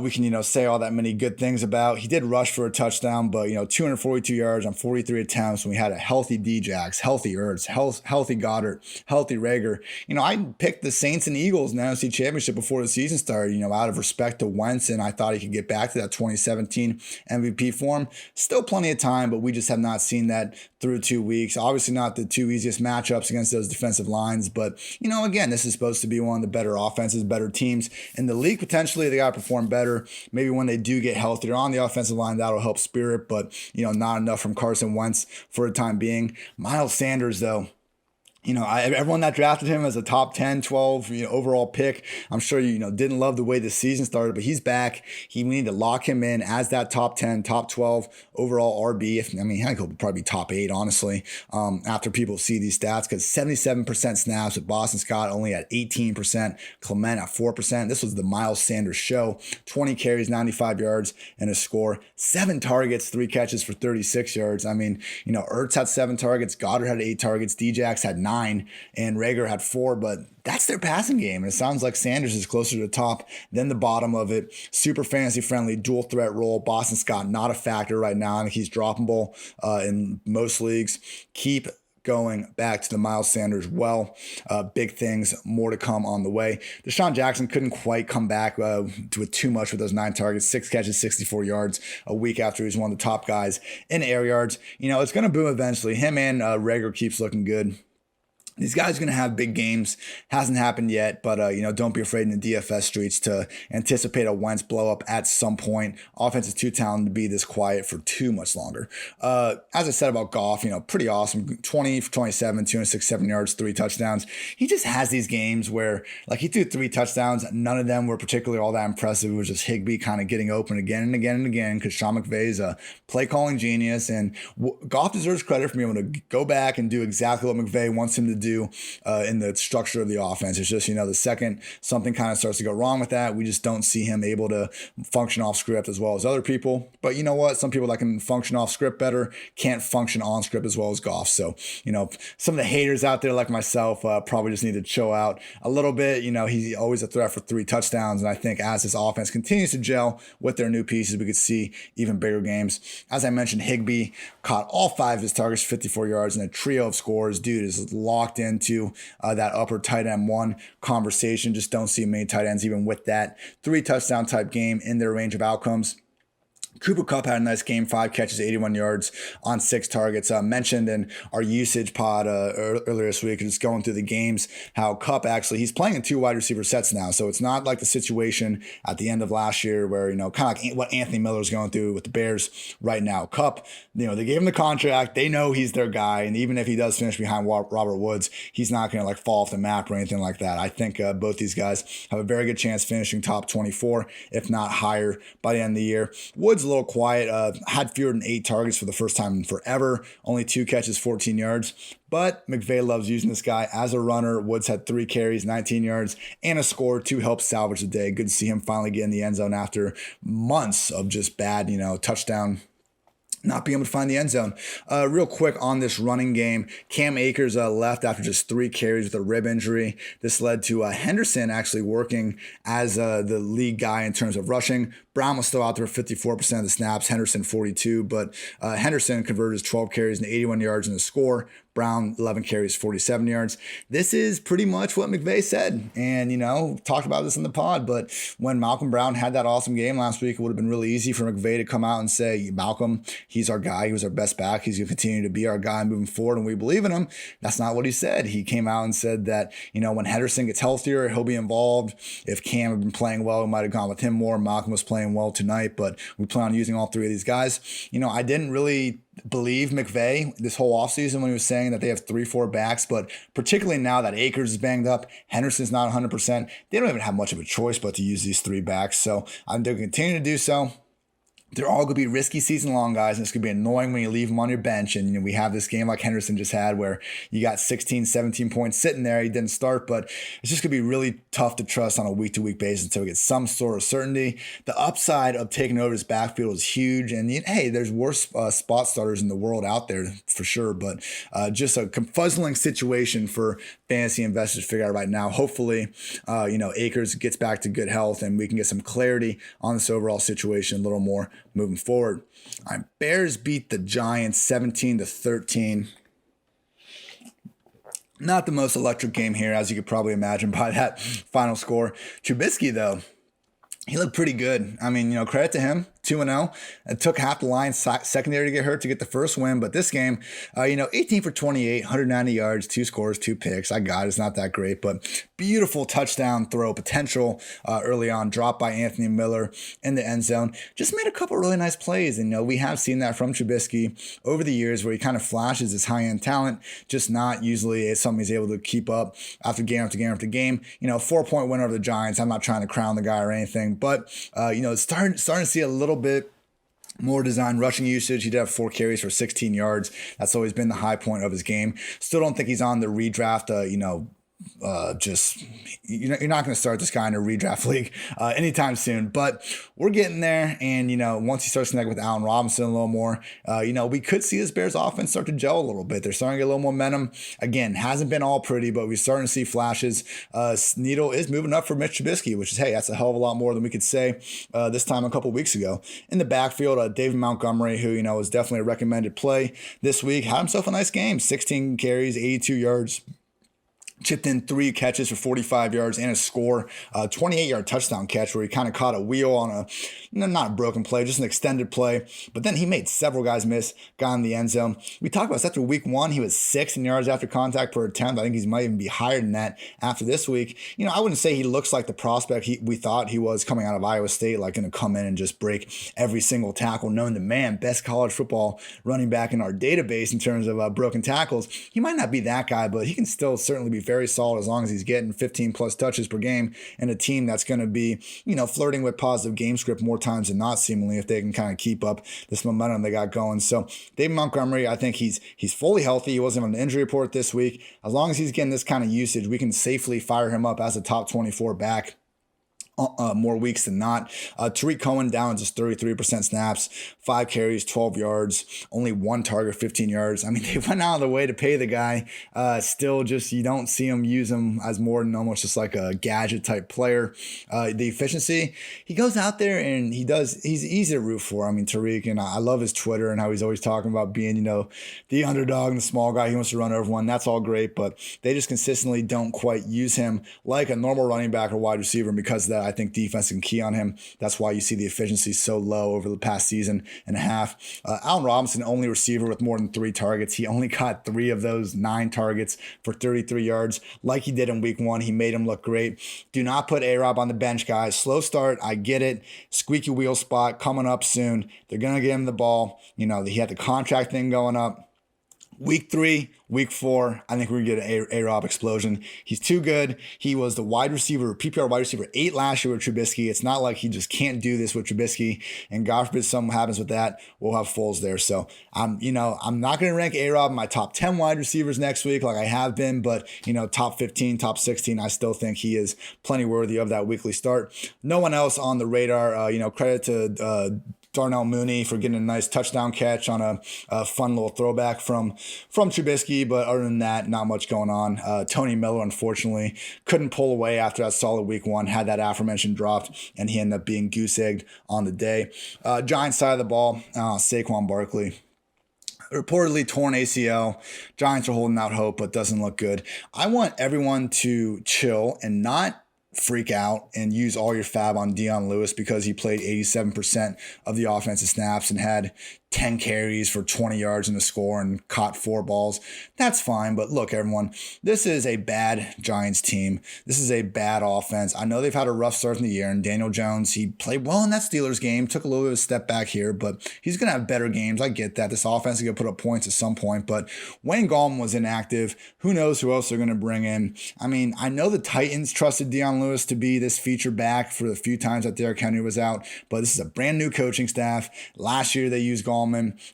we can, say all that many good things about. He did rush for a touchdown, but, 242 yards on 43 attempts. And we had a healthy Djax, healthy Ertz, healthy Goddard, healthy Rager. I picked the Saints and Eagles in the NFC Championship before the season started, out of respect to Wentz, and I thought he could get back to that 2017 MVP form. Still plenty of time, but we just have not seen that through 2 weeks. Obviously not the 2 easiest matchups against those defensive lines, but, again, this is supposed to be one of the better offenses, better teams in the league. Potentially, they got to perform better. Maybe when they do get healthier on the offensive line, that'll help spirit, but not enough from Carson Wentz for the time being. Miles Sanders, though, everyone that drafted him as a top 10, 12, overall pick, I'm sure didn't love the way the season started, but he's back. We need to lock him in as that top 10, top 12 overall RB. I think he'll probably be top 8, honestly, after people see these stats, because 77% snaps with Boston Scott only at 18%, Clement at 4%. This was the Miles Sanders show. 20 carries, 95 yards, and a score. 7 targets, 3 catches for 36 yards. Ertz had 7 targets, Goddard had 8 targets, Djax had 9. And Rager had 4, but that's their passing game. And it sounds like Sanders is closer to the top than the bottom of it. Super fantasy friendly, dual threat role. Boston Scott, not a factor right now. I think he's droppable in most leagues. Keep going back to the Miles Sanders well. Big things, more to come on the way. Deshaun Jackson couldn't quite come back with too much with those 9 targets, 6 catches, 64 yards a week after he's one of the top guys in air yards. It's going to boom eventually. Him and Rager keeps looking good. These guys are going to have big games. Hasn't happened yet, but, don't be afraid in the DFS streets to anticipate a Wentz blow up at some point. Offense is too talented to be this quiet for too much longer. As I said about Goff, pretty awesome. 20 for 27, 267 yards, 3 touchdowns. He just has these games where, he threw 3 touchdowns. None of them were particularly all that impressive. It was just Higbee kind of getting open again and again and again, because Sean McVay is a play calling genius. And Goff deserves credit for being able to go back and do exactly what McVay wants him to do in the structure of the offense. It's just, the second something kind of starts to go wrong with that, we just don't see him able to function off script as well as other people. But you know what? Some people that can function off script better can't function on script as well as Goff. So, some of the haters out there like myself probably just need to chill out a little bit. He's always a threat for 3 touchdowns. And I think as this offense continues to gel with their new pieces, we could see even bigger games. As I mentioned, Higbee caught all 5 of his targets, 54 yards, and a trio of scores. Dude is locked into that upper tight end 1 conversation. Just don't see many tight ends even with that 3 touchdown type game in their range of outcomes. Cooper Kupp had a nice game, 5 catches, 81 yards on 6 targets. Mentioned in our usage pod earlier this week, just going through the games, how Kupp he's playing in 2 wide receiver sets now. So it's not like the situation at the end of last year where, kind of like what Anthony Miller's going through with the Bears right now. Kupp, they gave him the contract. They know he's their guy. And even if he does finish behind Robert Woods, he's not going to fall off the map or anything like that. I think both these guys have a very good chance finishing top 24, if not higher, by the end of the year. Woods a little quiet, had fewer than 8 targets for the first time in forever, only 2 catches, 14 yards. But McVay loves using this guy as a runner. Woods had 3 carries, 19 yards, and a score to help salvage the day. Good to see him finally get in the end zone after months of just bad, touchdown not being able to find the end zone. Real quick on this running game, Cam Akers left after just 3 carries with a rib injury. This led to Henderson actually working as the lead guy in terms of rushing. Brown was still out there for 54% of the snaps, Henderson 42%, but Henderson converted his 12 carries and 81 yards in the score. Brown, 11 carries, 47 yards. This is pretty much what McVay said. And, talked about this in the pod, but when Malcolm Brown had that awesome game last week, it would have been really easy for McVay to come out and say, Malcolm, he's our guy. He was our best back. He's going to continue to be our guy moving forward, and we believe in him. That's not what he said. He came out and said that, when Henderson gets healthier, he'll be involved. If Cam had been playing well, we might have gone with him more. Malcolm was playing well tonight, but we plan on using all three of these guys. I didn't really believe McVay this whole offseason when he was saying that they have 3-4 backs, but particularly now that Akers is banged up, Henderson's not 100%, they don't even have much of a choice but to use these three backs. So I'm going to continue to do so. They're all going to be risky season-long guys, and it's going to be annoying when you leave them on your bench. And, we have this game like Henderson just had where you got 16, 17 points sitting there. He didn't start, but it's just going to be really tough to trust on a week-to-week basis until we get some sort of certainty. The upside of taking over this backfield is huge. And, hey, there's worse spot starters in the world out there for sure, but just a confuzzling situation for fantasy investors to figure out right now. Hopefully, Akers gets back to good health and we can get some clarity on this overall situation a little more moving forward. All right, Bears beat the Giants 17-13. Not the most electric game here, as you could probably imagine by that final score. Trubisky, though, he looked pretty good. I mean, credit to him. 2-0. It took half the Lions secondary to get hurt to get the first win. But this game, 18 for 28, 190 yards, 2 scores, 2 picks. I got it. It's not that great, but beautiful touchdown throw potential early on. Dropped by Anthony Miller in the end zone. Just made a couple really nice plays. And, we have seen that from Trubisky over the years where he kind of flashes his high-end talent, just not usually something he's able to keep up after game after game after game. 4-point win over the Giants. I'm not trying to crown the guy or anything, but, starting to see a little bit more design rushing usage. He did have 4 carries for 16 yards. That's always been the high point of his game. Still don't think he's on the redraft, you're not going to start this guy in a redraft league anytime soon, but we're getting there. And, once he starts connecting with Allen Robinson a little more, we could see this Bears offense start to gel a little bit. They're starting to get a little momentum. Again, hasn't been all pretty, but we're starting to see flashes. Needle is moving up for Mitch Trubisky, which is, hey, that's a hell of a lot more than we could say this time a couple weeks ago. In the backfield, David Montgomery, who, was definitely a recommended play this week, had himself a nice game, 16 carries, 82 yards. Chipped in 3 catches for 45 yards and a score, 28-yard touchdown catch where he kind of caught a wheel on not a broken play, just an extended play. But then he made several guys miss, got in the end zone. We talked about this after week 1. He was 6th in yards after contact per attempt. I think he might even be higher than that after this week. I wouldn't say he looks like the prospect we thought he was coming out of Iowa State, like going to come in and just break every single tackle, known to man, best college football running back in our database in terms of broken tackles. He might not be that guy, but he can still certainly be very solid as long as he's getting 15 plus touches per game and a team that's going to be, flirting with positive game script more times than not, seemingly, if they can kind of keep up this momentum they got going. So David Montgomery, I think he's fully healthy. He wasn't on the injury report this week. As long as he's getting this kind of usage, we can safely fire him up as a top 24 back. More weeks than not. Tariq Cohen down just 33% snaps, 5 carries, 12 yards, only 1 target, 15 yards. I mean, they went out of the way to pay the guy. Still just, you don't see him use him as more than almost just like a gadget type player. The efficiency, he goes out there and he's easy to root for. I mean, Tariq, and I love his Twitter and how he's always talking about being, the underdog and the small guy. He wants to run over one. That's all great, but they just consistently don't quite use him like a normal running back or wide receiver. And because of that, I think defense can key on him. That's why you see the efficiency so low over the past season and a half. Allen Robinson, only receiver with more than 3 targets. He only got 3 of those 9 targets for 33 yards. Like he did in week 1, he made him look great. Do not put A-Rob on the bench, guys. Slow start, I get it. Squeaky wheel spot coming up soon. They're going to get him the ball. He had the contract thing going up. Week 3, week 4, I think we're going to get an A-Rob explosion. He's too good. He was the PPR wide receiver 8 last year with Trubisky. It's not like he just can't do this with Trubisky. And God forbid something happens with that, we'll have Foles there. So I'm not going to rank A-Rob in my top 10 wide receivers next week like I have been, but top 15, top 16, I still think he is plenty worthy of that weekly start. No one else on the radar. Credit to Darnell Mooney for getting a nice touchdown catch on a fun little throwback from Trubisky. But other than that, not much going on. Tony Miller, unfortunately, couldn't pull away after that solid week 1, had that aforementioned dropped, and he ended up being goose-egged on the day. Giants side of the ball, Saquon Barkley. Reportedly torn ACL. Giants are holding out hope, but doesn't look good. I want everyone to chill and not freak out and use all your fab on Dion Lewis because he played 87% of the offensive snaps and had 10 carries for 20 yards in the score and caught 4 balls. That's fine. But look, everyone, this is a bad Giants team. This is a bad offense. I know they've had a rough start in the year, and Daniel Jones, he played well in that Steelers game, took a little bit of a step back here, but he's going to have better games. I get that. This offense is going to put up points at some point, but Wayne Gallman was inactive. Who knows who else they're going to bring in? I mean, I know the Titans trusted Dion Lewis to be this feature back for the few times that Derrick Henry was out, but this is a brand new coaching staff. Last year they used Gallman.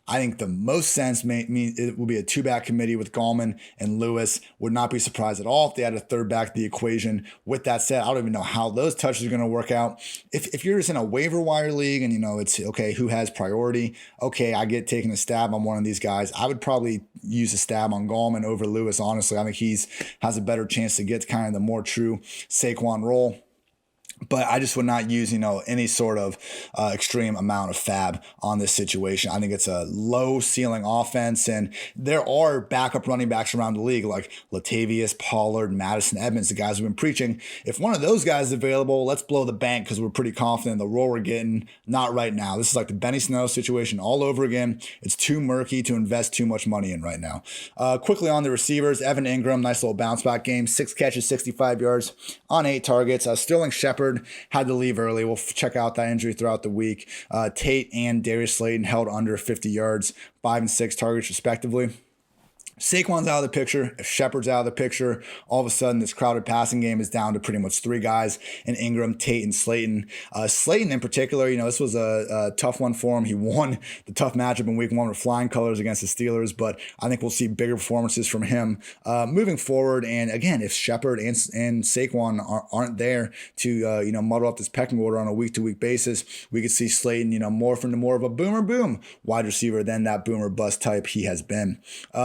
I think the most sense it will be a 2-back committee with Gallman and Lewis. Would not be surprised at all if they had a 3rd back to the equation. With that said, I don't even know how those touches are going to work out. If you're just in a waiver wire league and it's okay, who has priority? Okay, I get taking a stab on one of these guys. I would probably use a stab on Gallman over Lewis. Honestly, I think has a better chance to get kind of the more true Saquon role. But I just would not use, any sort of extreme amount of fab on this situation. I think it's a low ceiling offense, and there are backup running backs around the league like Latavius, Pollard, Madison Evans, the guys who've been preaching. If one of those guys is available, let's blow the bank because we're pretty confident in the role we're getting. Not right now. This is like the Benny Snell situation all over again. It's too murky to invest too much money in right now. Quickly on the receivers, Evan Ingram, nice little bounce back game. 6 catches, 65 yards on 8 targets. Sterling Shepard had to leave early. We'll check out that injury throughout the week. Tate and Darius Slayton held under 50 yards, 5 and 6 targets respectively. Saquon's out of the picture. If Shepard's out of the picture, all of a sudden this crowded passing game is down to pretty much 3 guys in Ingram, Tate, and Slayton. Slayton in particular, this was a tough one for him. He won the tough matchup in week 1 with flying colors against the Steelers, but I think we'll see bigger performances from him moving forward. And again, if Shepard and Saquon aren't there to muddle up this pecking order on a week-to-week basis, we could see Slayton morph into more of a boomer boom wide receiver than that boomer bust type he has been.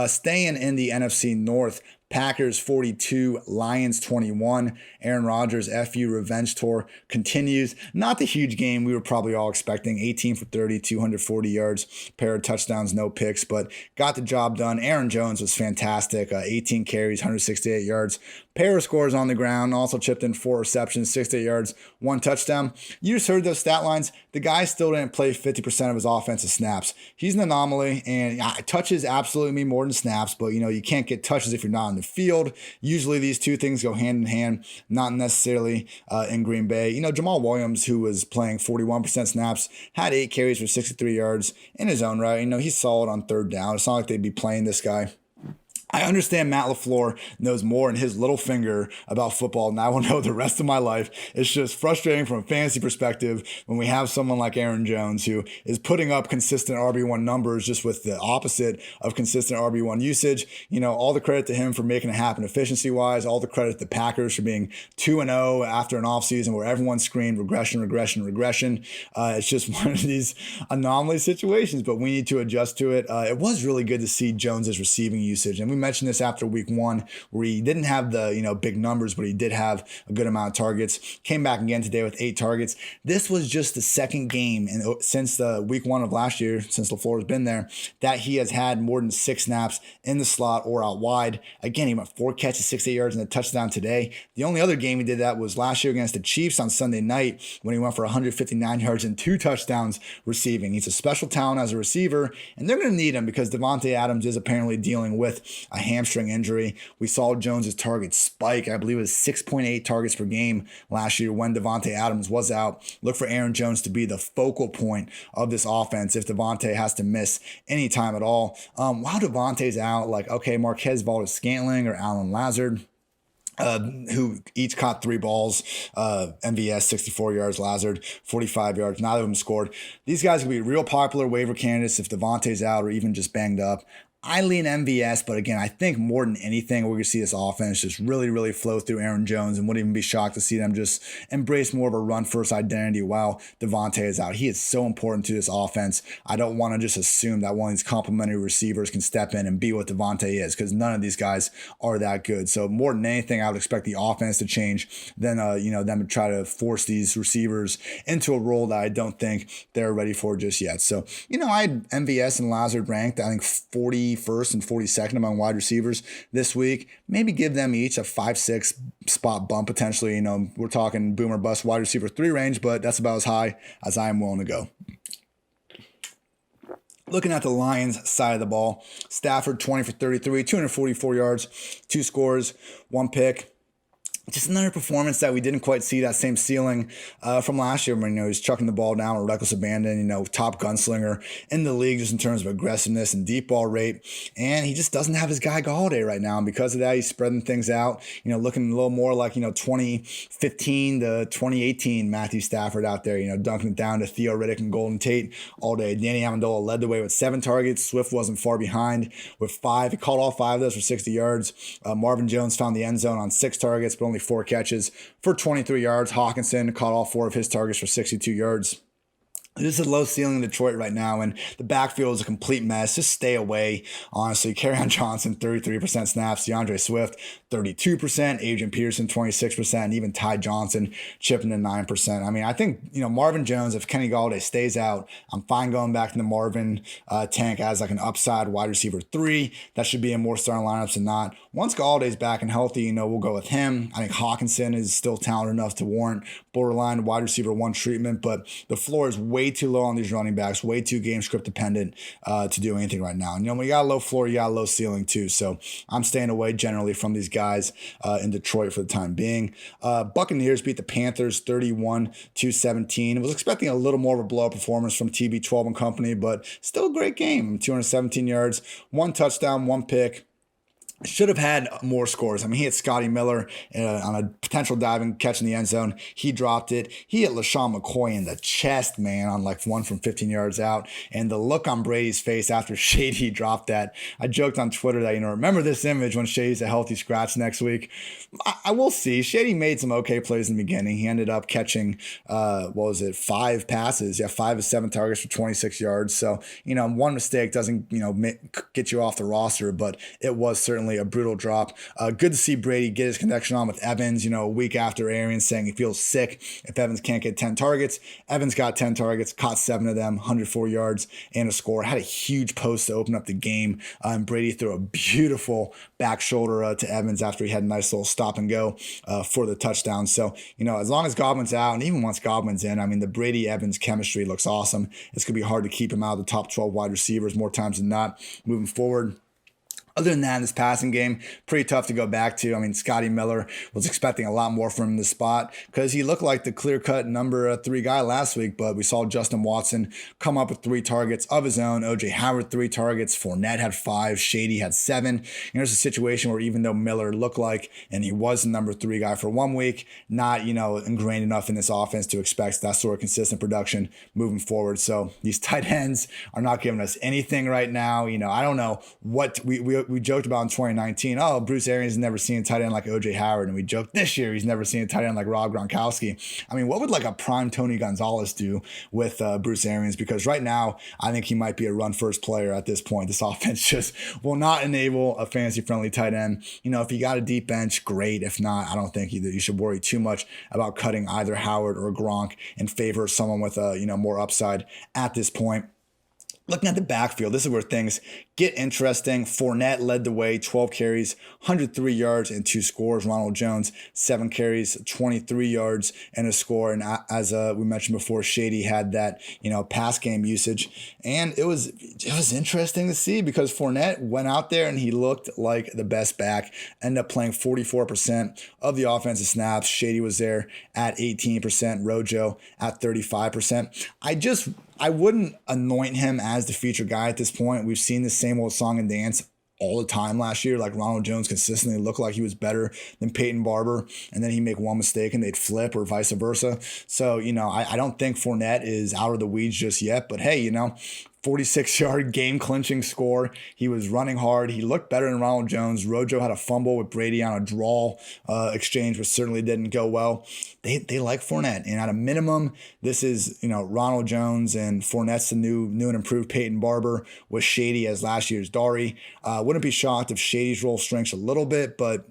Staying in the NFC North, Packers 42, Lions 21. Aaron Rodgers' FU revenge tour continues. Not the huge game we were probably all expecting. 18 for 30, 240 yards, pair of touchdowns, no picks, but got the job done. Aaron Jones was fantastic. 18 carries, 168 yards. Pair of scores on the ground. Also chipped in 4 receptions, 68 yards, 1 touchdown. You just heard those stat lines. The guy still didn't play 50% of his offensive snaps. He's an anomaly, and touches absolutely mean more than snaps, but you can't get touches if you're not on the field. Usually these two things go hand in hand, not necessarily in Green Bay. Jamal Williams, who was playing 41% snaps, had 8 carries for 63 yards in his own right. He's solid on 3rd down. It's not like they'd be playing this guy. I understand Matt LaFleur knows more in his little finger about football than I will know the rest of my life. It's just frustrating from a fantasy perspective when we have someone like Aaron Jones who is putting up consistent RB1 numbers just with the opposite of consistent RB1 usage. All the credit to him for making it happen efficiency-wise. All the credit to the Packers for being 2-0 after an offseason where everyone screamed regression. It's just one of these anomaly situations, but we need to adjust to it. It was really good to see Jones's receiving usage, and we mentioned this after week 1 where he didn't have the big numbers, but he did have a good amount of targets. Came back again today with 8 targets. This was just the second game since the week 1 of last year, since LaFleur has been there, that he has had more than 6 snaps in the slot or out wide. Again, he went 4 catches, 68 yards, and a touchdown today. The only other game he did that was last year against the Chiefs on Sunday night when he went for 159 yards and 2 touchdowns receiving. He's a special talent as a receiver, and they're going to need him because Davante Adams is apparently dealing with a hamstring injury. We saw Jones's target spike. I believe it was 6.8 targets per game last year when Davante Adams was out. Look for Aaron Jones to be the focal point of this offense if Davante has to miss any time at all. While Davante's out, Marquez Valdes-Scantling or Alan Lazard, who each caught 3 balls. MVS 64 yards, Lazard 45 yards. Neither of them scored. These guys can be real popular waiver candidates if Davante's out or even just banged up. I lean MVS, but again, I think more than anything, we're going to see this offense just really, really flow through Aaron Jones, and wouldn't even be shocked to see them just embrace more of a run-first identity while Davante is out. He is so important to this offense. I don't want to just assume that one of these complimentary receivers can step in and be what Davante is, because none of these guys are that good. So more than anything, I would expect the offense to change than them to try to force these receivers into a role that I don't think they're ready for just yet. So, I had MVS and Lazard ranked, I think 41st and 42nd among wide receivers this week. Maybe give them each a 5-6 spot bump potentially. We're talking boomer bust wide receiver 3 range, but that's about as high as I am willing to go. Looking at the Lions side of the ball, Stafford 20 for 33, 244 yards, 2 scores, 1 pick. Just another performance that we didn't quite see that same ceiling from last year when he's chucking the ball down with reckless abandon, top gunslinger in the league just in terms of aggressiveness and deep ball rate. And he just doesn't have his guy Galladay right now. And because of that, he's spreading things out, looking a little more like, 2015 to 2018 Matthew Stafford out there, dunking it down to Theo Riddick and Golden Tate all day. Danny Amendola led the way with 7 targets. Swift wasn't far behind with 5. He caught all 5 of those for 60 yards. Marvin Jones found the end zone on 6 targets, but only 4 catches for 23 yards. Hawkinson caught all 4 of his targets for 62 yards. This is a low ceiling in Detroit right now, and the backfield is a complete mess. Just stay away, honestly. Kerryon Johnson, 33% snaps. DeAndre Swift, 32%. Adrian Peterson, 26%. And even Ty Johnson chipping in 9%. I mean, I think, Marvin Jones, if Kenny Galladay stays out, I'm fine going back to the Marvin tank as like an upside wide receiver 3. That should be in more starting lineups than not. Once Galladay's back and healthy, we'll go with him. I think Hawkinson is still talented enough to warrant borderline wide receiver 1 treatment, but the floor is way too low on these running backs, way too game script dependent to do anything right now. When you got a low floor, you got a low ceiling too. So I'm staying away generally from these guys in Detroit for the time being. Buccaneers beat the Panthers 31-17. I was expecting a little more of a blowout performance from TB12 and company, but still a great game. 217 yards, 1 touchdown, 1 pick. Should have had more scores. I mean, he had Scottie Miller on a potential diving catch in the end zone. He dropped it. He hit LaShawn McCoy in the chest, man, on like 1 from 15 yards out. And the look on Brady's face after Shady dropped that. I joked on Twitter that, remember this image when Shady's a healthy scratch next week. I will see. Shady made some okay plays in the beginning. He ended up catching, 5 passes. 5 of 7 targets for 26 yards. So, one mistake doesn't, get you off the roster, but it was certainly a brutal drop. Good to see Brady get his connection on with Evans, a week after Arians saying he feels sick if Evans can't get 10 targets. Evans got 10 targets, caught 7 of them, 104 yards and a score. Had a huge post to open up the game. And Brady threw a beautiful back shoulder to Evans after he had a nice little stop and go for the touchdown. So, as long as Godwin's out, and even once Godwin's in, I mean, the Brady-Evans chemistry looks awesome. It's going to be hard to keep him out of the top 12 wide receivers more times than not moving forward. Other than that, this passing game, pretty tough to go back to. I mean, Scottie Miller was expecting a lot more from him in the spot because he looked like the clear-cut number 3 guy last week, but we saw Justin Watson come up with 3 targets of his own. O.J. Howard, 3 targets. Fournette had 5. Shady had 7. There's a situation where even though Miller looked like, and he was the number 3 guy for 1 week, not, ingrained enough in this offense to expect that sort of consistent production moving forward. So these tight ends are not giving us anything right now. I don't know what we joked about in 2019. Oh, Bruce Arians has never seen a tight end like O.J. Howard. And we joked this year he's never seen a tight end like Rob Gronkowski. I mean, what would like a prime Tony Gonzalez do with Bruce Arians? Because right now, I think he might be a run-first player at this point. This offense just will not enable a fantasy-friendly tight end. If you got a deep bench, great. If not, I don't think you should worry too much about cutting either Howard or Gronk in favor of someone with more upside at this point. Looking at the backfield, this is where things get interesting. Fournette led the way, 12 carries, 103 yards and 2 scores. Ronald Jones, 7 carries, 23 yards and a score. And as we mentioned before, Shady had that, pass game usage. And it was interesting to see because Fournette went out there and he looked like the best back. Ended up playing 44% of the offensive snaps. Shady was there at 18%. Rojo at 35%. I wouldn't anoint him as the featured guy at this point. We've seen the same old song and dance all the time last year. Like Ronald Jones consistently looked like he was better than Peyton Barber, and then he'd make one mistake and they'd flip or vice versa. So, I don't think Fournette is out of the weeds just yet, but hey, 46-yard game-clinching score. He was running hard. He looked better than Ronald Jones. Rojo had a fumble with Brady on a draw exchange, which certainly didn't go well. They like Fournette, and at a minimum, this is Ronald Jones, and Fournette's the new and improved Peyton Barber with Shady as last year's Dari. Wouldn't be shocked if Shady's role shrinks a little bit, but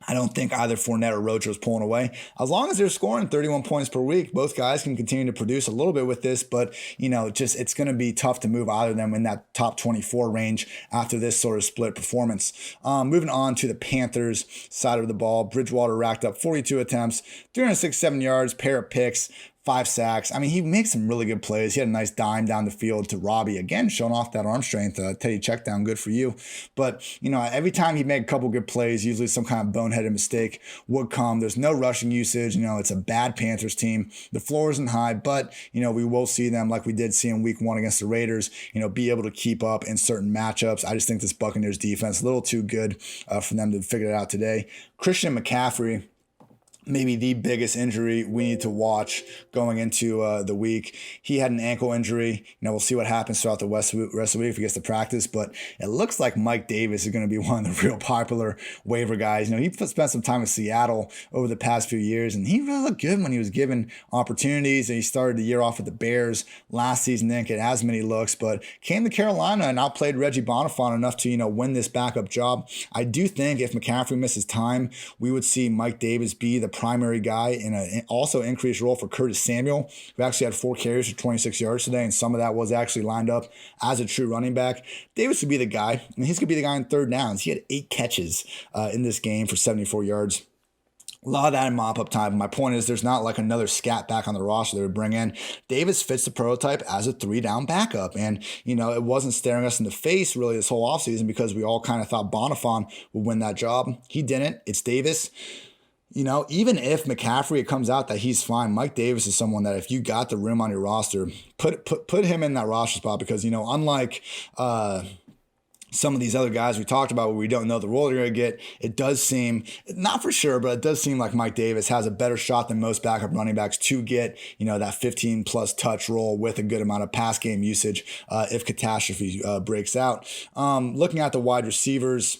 I don't think either Fournette or Rojo is pulling away. As long as they're scoring 31 points per week, both guys can continue to produce a little bit with this, but it's going to be tough to move either of them in that top 24 range after this sort of split performance. Moving on to the Panthers side of the ball, Bridgewater racked up 42 attempts, 367 yards, pair of picks, 5 sacks. I mean, he makes some really good plays. He had a nice dime down the field to Robbie. Again, showing off that arm strength. Teddy check down, good for you. But, every time he made a couple good plays, usually some kind of boneheaded mistake would come. There's no rushing usage. It's a bad Panthers team. The floor isn't high, but, we will see them, like we did see in week 1 against the Raiders, be able to keep up in certain matchups. I just think this Buccaneers defense, a little too good for them to figure it out today. Christian McCaffrey, maybe the biggest injury we need to watch going into the week. He had an ankle injury. We'll see what happens throughout the rest of the week if he gets to practice, but it looks like Mike Davis is going to be one of the real popular waiver guys. He spent some time in Seattle over the past few years, and he really looked good when he was given opportunities, and he started the year off with the Bears last season. Didn't get as many looks, but came to Carolina and outplayed Reggie Bonifant enough to, win this backup job. I do think if McCaffrey misses time, we would see Mike Davis be the primary guy in an also increased role for Curtis Samuel, who actually had 4 carries for 26 yards today, and some of that was actually lined up as a true running back. Davis would be the guy, and he's going to be the guy in third downs. He had 8 catches in this game for 74 yards. A lot of that in mop-up time. My point is there's not like another scat back on the roster they would bring in. Davis fits the prototype as a 3-down backup. And, it wasn't staring us in the face really this whole offseason because we all kind of thought Bonifant would win that job. He didn't. It's Davis. Even if McCaffrey, it comes out that he's fine, Mike Davis is someone that if you got the room on your roster, put him in that roster spot because, unlike some of these other guys we talked about where we don't know the role they're going to get, it does seem, not for sure, but it does seem like Mike Davis has a better shot than most backup running backs to get, that 15-plus touch role with a good amount of pass game usage if catastrophe breaks out. Looking at the wide receivers,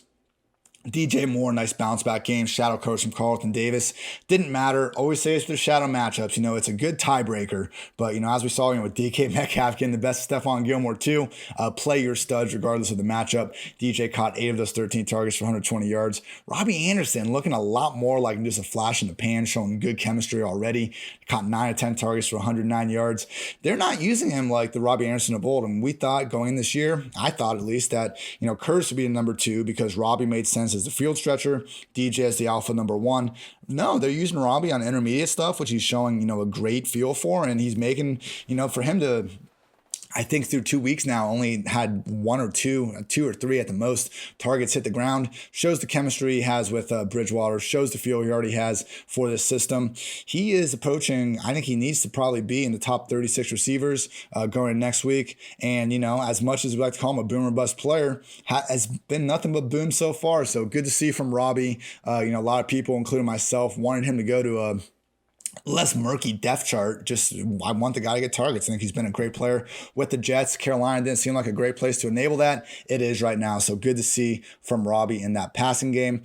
DJ Moore, nice bounce back game. Shadow coach from Carlton Davis. Didn't matter. Always say it's the shadow matchups. It's a good tiebreaker. But, as we saw with DK Metcalf getting the best Stefan Gilmore too, play your studs regardless of the matchup. DJ caught 8 of those 13 targets for 120 yards. Robbie Anderson looking a lot more like just a flash in the pan, showing good chemistry already. Caught 9 of 10 targets for 109 yards. They're not using him like the Robbie Anderson of old. And we thought going in this year, I thought at least that, Curtis would be the number 2 because Robbie made sense as the field stretcher, DJ as the alpha number 1. No, they're using Robbie on intermediate stuff, which he's showing, a great feel for, and he's making, for him to, I think through 2 weeks now, only had 1 or 2 or 3 at the most targets hit the ground. Shows the chemistry he has with Bridgewater, shows the feel he already has for this system. He is approaching, I think he needs to probably be in the top 36 receivers going into next week. And, as much as we like to call him a boom or bust player, has been nothing but boom so far. So good to see from Robbie. A lot of people, including myself, wanted him to go to a less murky depth chart. Just I want the guy to get targets. I think he's been a great player with the Jets. Carolina didn't seem like a great place to enable that. It is right now. So good to see from Robbie in that passing game.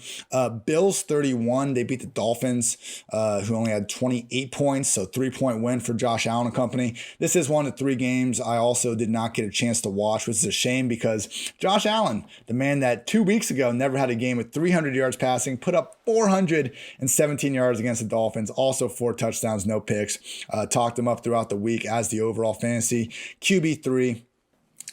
Bills 31. They beat the Dolphins, who only had 28 points. So 3-point win for Josh Allen and company. This is one of the 3 games I also did not get a chance to watch, which is a shame because Josh Allen, the man that 2 weeks ago never had a game with 300 yards passing, put up 417 yards against the Dolphins. Also 4 touchdowns, no picks. Talked him up throughout the week as the overall fantasy QB3.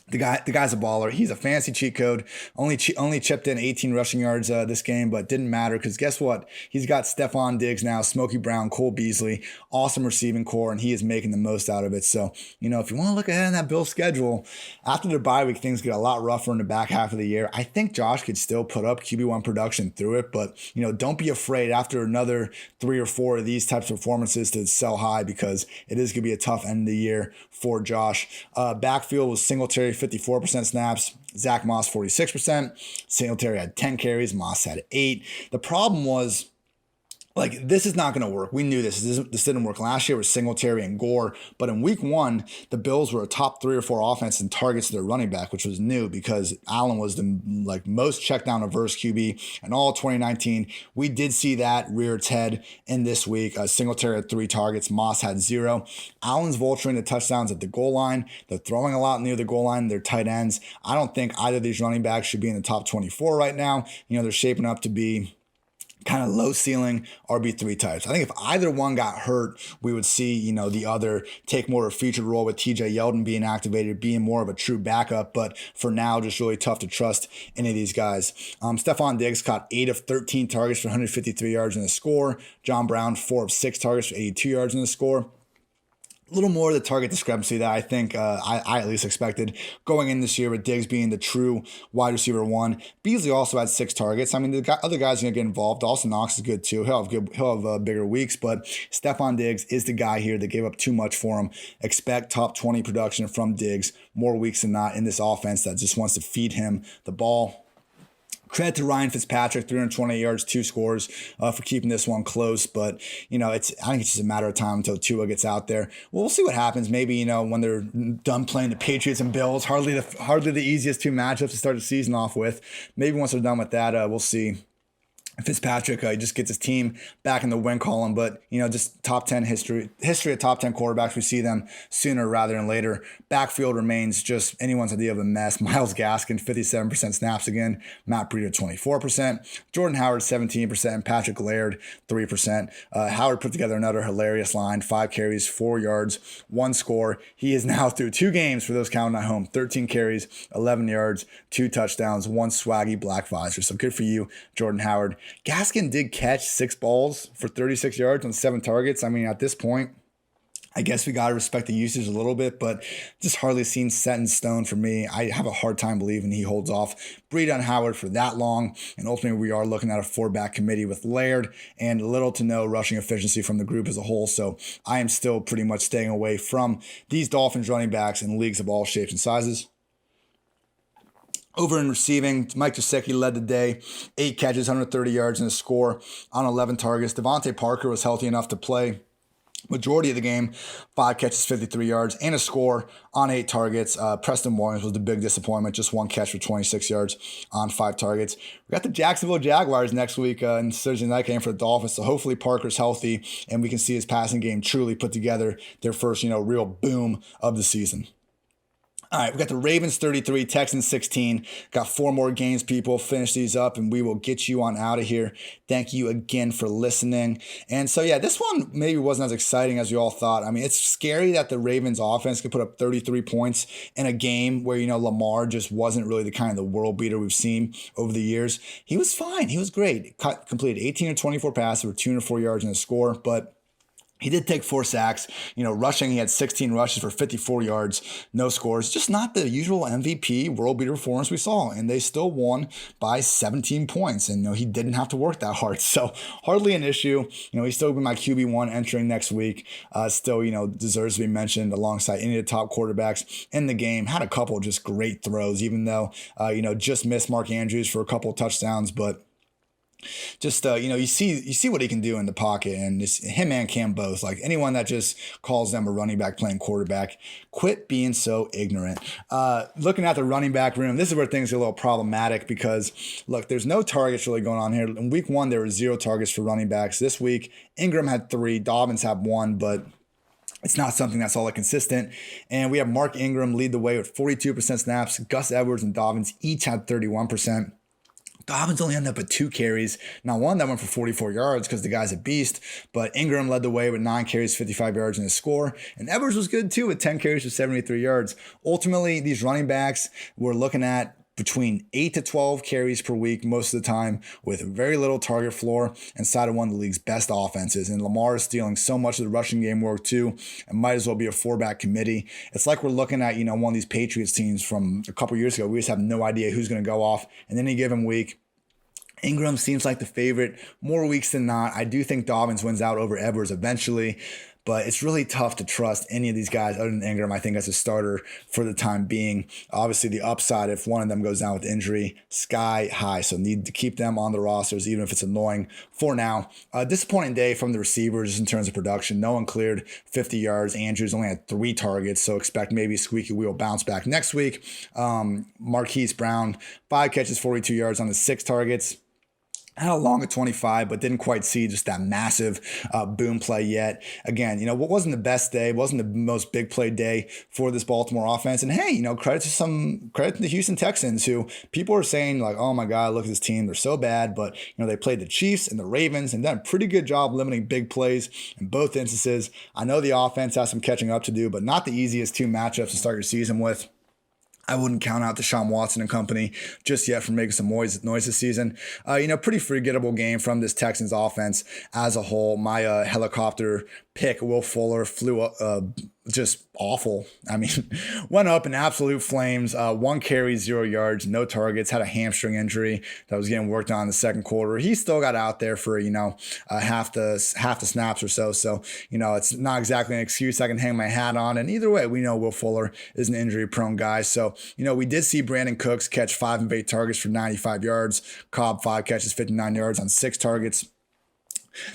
The guy's a baller. He's a fantasy cheat code. Only chipped in 18 rushing yards this game, but didn't matter because guess what? He's got Stefan Diggs now, Smokey Brown, Cole Beasley, awesome receiving core, and he is making the most out of it. So, if you want to look ahead in that Bills schedule, after their bye week, things get a lot rougher in the back half of the year. I think Josh could still put up QB1 production through it, but, don't be afraid after another 3 or 4 of these types of performances to sell high because it is going to be a tough end of the year for Josh. Backfield was Singletary, 54% snaps. Zach Moss, 46%. Singletary had 10 carries. Moss had 8. The problem was Like, this is not going to work. We knew this didn't work last year with Singletary and Gore. But in week 1, the Bills were a top 3 or 4 offense in targets to their running back, which was new because Allen was the most checked down reverse QB in all of 2019. We did see that rear its head in this week. Singletary had 3 targets. Moss had 0. Allen's vulturing the touchdowns at the goal line. They're throwing a lot near the goal line. They're tight ends. I don't think either of these running backs should be in the top 24 right now. They're shaping up to be kind of low ceiling RB3 types. I think if either one got hurt, we would see, the other take more of a featured role with TJ Yeldon being activated, being more of a true backup. But for now, just really tough to trust any of these guys. Stefan Diggs caught 8 of 13 targets for 153 yards in the score. John Brown, 4 of 6 targets for 82 yards in the score. A little more of the target discrepancy that I think I at least expected going in this year with Diggs being the true wide receiver 1. Beasley also had 6 targets. I mean, the other guys are going to get involved. Dawson Knox is good too. He'll have bigger weeks, but Stefan Diggs is the guy here that gave up too much for him. Expect top 20 production from Diggs more weeks than not in this offense that just wants to feed him the ball. Credit to Ryan Fitzpatrick, 328 yards, 2 scores for keeping this one close. But, I think it's just a matter of time until Tua gets out there. Well, we'll see what happens. Maybe, when they're done playing the Patriots and Bills, hardly the easiest 2 matchups to start the season off with. Maybe once they're done with that, we'll see. Fitzpatrick just gets his team back in the win column, but just top 10 history of top 10 quarterbacks. We see them sooner rather than later. Backfield remains just anyone's idea of a mess. Myles Gaskin, 57% snaps again. Matt Breida, 24%. Jordan Howard, 17%. And Patrick Laird, 3%. Howard put together another hilarious line: 5 carries, 4 yards, 1 score. He is now through 2 games for those counting at home. 13 carries, 11 yards, 2 touchdowns, 1 swaggy black visor. So good for you, Jordan Howard. Gaskin did catch 6 balls for 36 yards on 7 targets. I mean, at this point, I guess we got to respect the usage a little bit, but just hardly seen set in stone for me. I have a hard time believing he holds off Breida and Howard for that long. And ultimately, we are looking at a 4-back committee with Laird and little to no rushing efficiency from the group as a whole. So I am still pretty much staying away from these Dolphins running backs in leagues of all shapes and sizes. Over in receiving, Mike Gesicki led the day, 8 catches, 130 yards, and a score on 11 targets. Devontae Parker was healthy enough to play majority of the game, 5 catches, 53 yards, and a score on 8 targets. Preston Williams was the big disappointment, just 1 catch for 26 yards on 5 targets. We got the Jacksonville Jaguars next week in Thursday night game for the Dolphins, so hopefully Parker's healthy and we can see his passing game truly put together their first, real boom of the season. All right, we got the Ravens 33, Texans 16. Got 4 more games, people. Finish these up, and we will get you on out of here. Thank you again for listening. And so, this one maybe wasn't as exciting as we all thought. I mean, it's scary that the Ravens offense could put up 33 points in a game where, Lamar just wasn't really the kind of the world beater we've seen over the years. He was fine. He was great. Completed 18 or 24 passes for 204 yards in the score, but he did take 4 sacks. Rushing, he had 16 rushes for 54 yards, no scores. Just not the usual MVP world beater performance we saw. And they still won by 17 points. And, he didn't have to work that hard. So hardly an issue. He's still been my QB1 entering next week. Still, deserves to be mentioned alongside any of the top quarterbacks in the game. Had a couple just great throws, even though, just missed Mark Andrews for a couple of touchdowns. But just you see what he can do in the pocket, and him and Cam both. Like anyone that just calls them a running back playing quarterback, quit being so ignorant. Looking at the running back room, this is where things are a little problematic because look, there's no targets really going on here. In week 1, there were 0 targets for running backs. This week, Ingram had 3, Dobbins had 1, but it's not something that's all that consistent. And we have Mark Ingram lead the way with 42% snaps. Gus Edwards and Dobbins each had 31%. Dobbins only ended up with 2 carries. Now, one that went for 44 yards because the guy's a beast, but Ingram led the way with 9 carries, 55 yards in his score. And Edwards was good too with 10 carries for 73 yards. Ultimately, these running backs we're looking at between 8 to 12 carries per week most of the time with very little target floor inside of one of the league's best offenses. And Lamar is stealing so much of the rushing game work too and might as well be a 4-back committee. It's like we're looking at, one of these Patriots teams from a couple years ago. We just have no idea who's going to go off. And any given week, Ingram seems like the favorite more weeks than not. I do think Dobbins wins out over Edwards eventually. but it's really tough to trust any of these guys other than Ingram, I think, as a starter for the time being. Obviously, the upside, if one of them goes down with injury, sky high. So need to keep them on the rosters, even if it's annoying for now. Disappointing day from the receivers in terms of production. No one cleared 50 yards. Andrews only had 3 targets, so expect maybe a squeaky wheel bounce back next week. Marquis Brown, 5 catches, 42 yards on the 6 targets. Had a long of 25, but didn't quite see just that massive boom play yet. Again, what wasn't the best day, wasn't the most big play day for this Baltimore offense. And hey, credit to the Houston Texans, who people are saying like, oh my God, look at this team, they're so bad. But they played the Chiefs and the Ravens and done a pretty good job limiting big plays in both instances. I know the offense has some catching up to do, but not the easiest 2 matchups to start your season with. I wouldn't count out Deshaun Watson and company just yet for making some noise this season. Pretty forgettable game from this Texans offense as a whole. My helicopter pick, Will Fuller, flew just awful. I mean, went up in absolute flames. 1 carry, 0 yards, no targets, had a hamstring injury that was getting worked on in the second quarter. He still got out there for, half the snaps or so. So, it's not exactly an excuse I can hang my hat on. And either way, we know Will Fuller is an injury prone guy. So, we did see Brandon Cooks catch 5 of 8 targets for 95 yards. Cobb, 5 catches, 59 yards on 6 targets.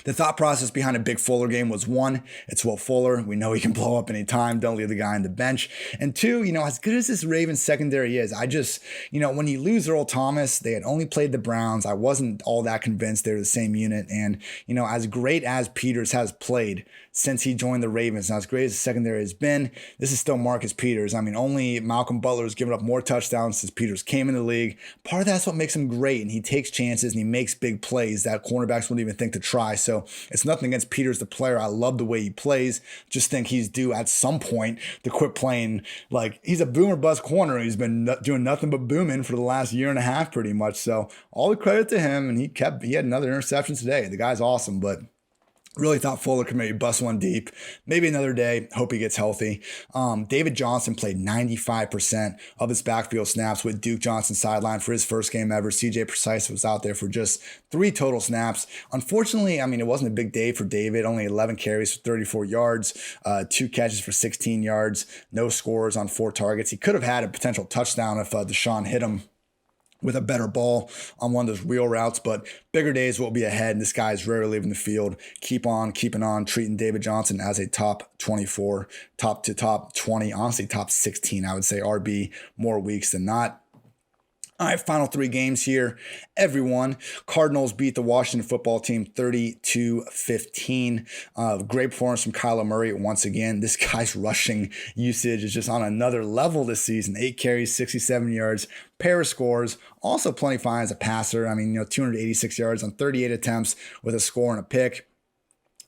The thought process behind a big Fuller game was 1, it's Will Fuller. We know he can blow up anytime. Don't leave the guy on the bench. And 2, as good as this Ravens secondary is, I just, when you lose Earl Thomas, they had only played the Browns. I wasn't all that convinced they're the same unit. And, as great as Peters has played since he joined the Ravens, and as great as the secondary has been, this is still Marcus Peters. I mean, only Malcolm Butler has given up more touchdowns since Peters came in the league. Part of that's what makes him great, and he takes chances and he makes big plays that cornerbacks wouldn't even think to try. So it's nothing against Peters, the player. I love the way he plays. Just think he's due at some point to quit playing like he's a boomer bust corner. He's been doing nothing but booming for the last year and a half pretty much. So all the credit to him, and he had another interception today. The guy's awesome, but really thought Fuller could maybe bust one deep. Maybe another day. Hope he gets healthy. David Johnson played 95% of his backfield snaps with Duke Johnson sidelined for his first game ever. CJ Precise was out there for just 3 total snaps. Unfortunately, it wasn't a big day for David. Only 11 carries for 34 yards, 2 catches for 16 yards, no scores on 4 targets. He could have had a potential touchdown if Deshaun hit him with a better ball on one of those wheel routes, but bigger days will be ahead, and this guy is rarely leaving the field. Keep on keeping on, treating David Johnson as a top 24, top 20, honestly top 16, I would say, RB more weeks than not. All right, final 3 games here. Everyone, Cardinals beat the Washington football team 30-15. Great performance from Kyla Murray once again. This guy's rushing usage is just on another level this season. 8 carries, 67 yards, pair of scores. Also plenty fine as a passer. 286 yards on 38 attempts with a score and a pick.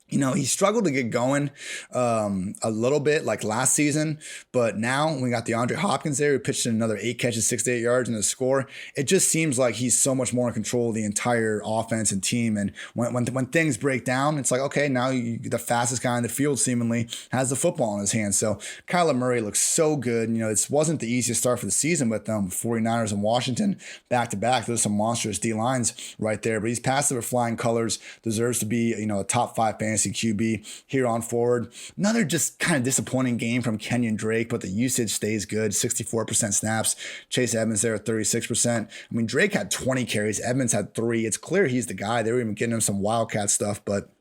He struggled to get going a little bit like last season, but now we got DeAndre Hopkins there who pitched in another 8 catches, 68 yards and a score. It just seems like he's so much more in control of the entire offense and team. And when things break down, it's like, okay, now the fastest guy in the field seemingly has the football in his hands. So Kyla Murray looks so good. It wasn't the easiest start for the season with them, 49ers and Washington back to back. There's some monstrous D lines right there, but he's passive with flying colors, deserves to be, a top 5 fantasy QB here on forward. Another just kind of disappointing game from Kenyon Drake, but the usage stays good. 64% snaps. Chase Edmonds there at 36%. Drake had 20 carries. Edmonds had 3. It's clear he's the guy. They were even getting him some Wildcat stuff, but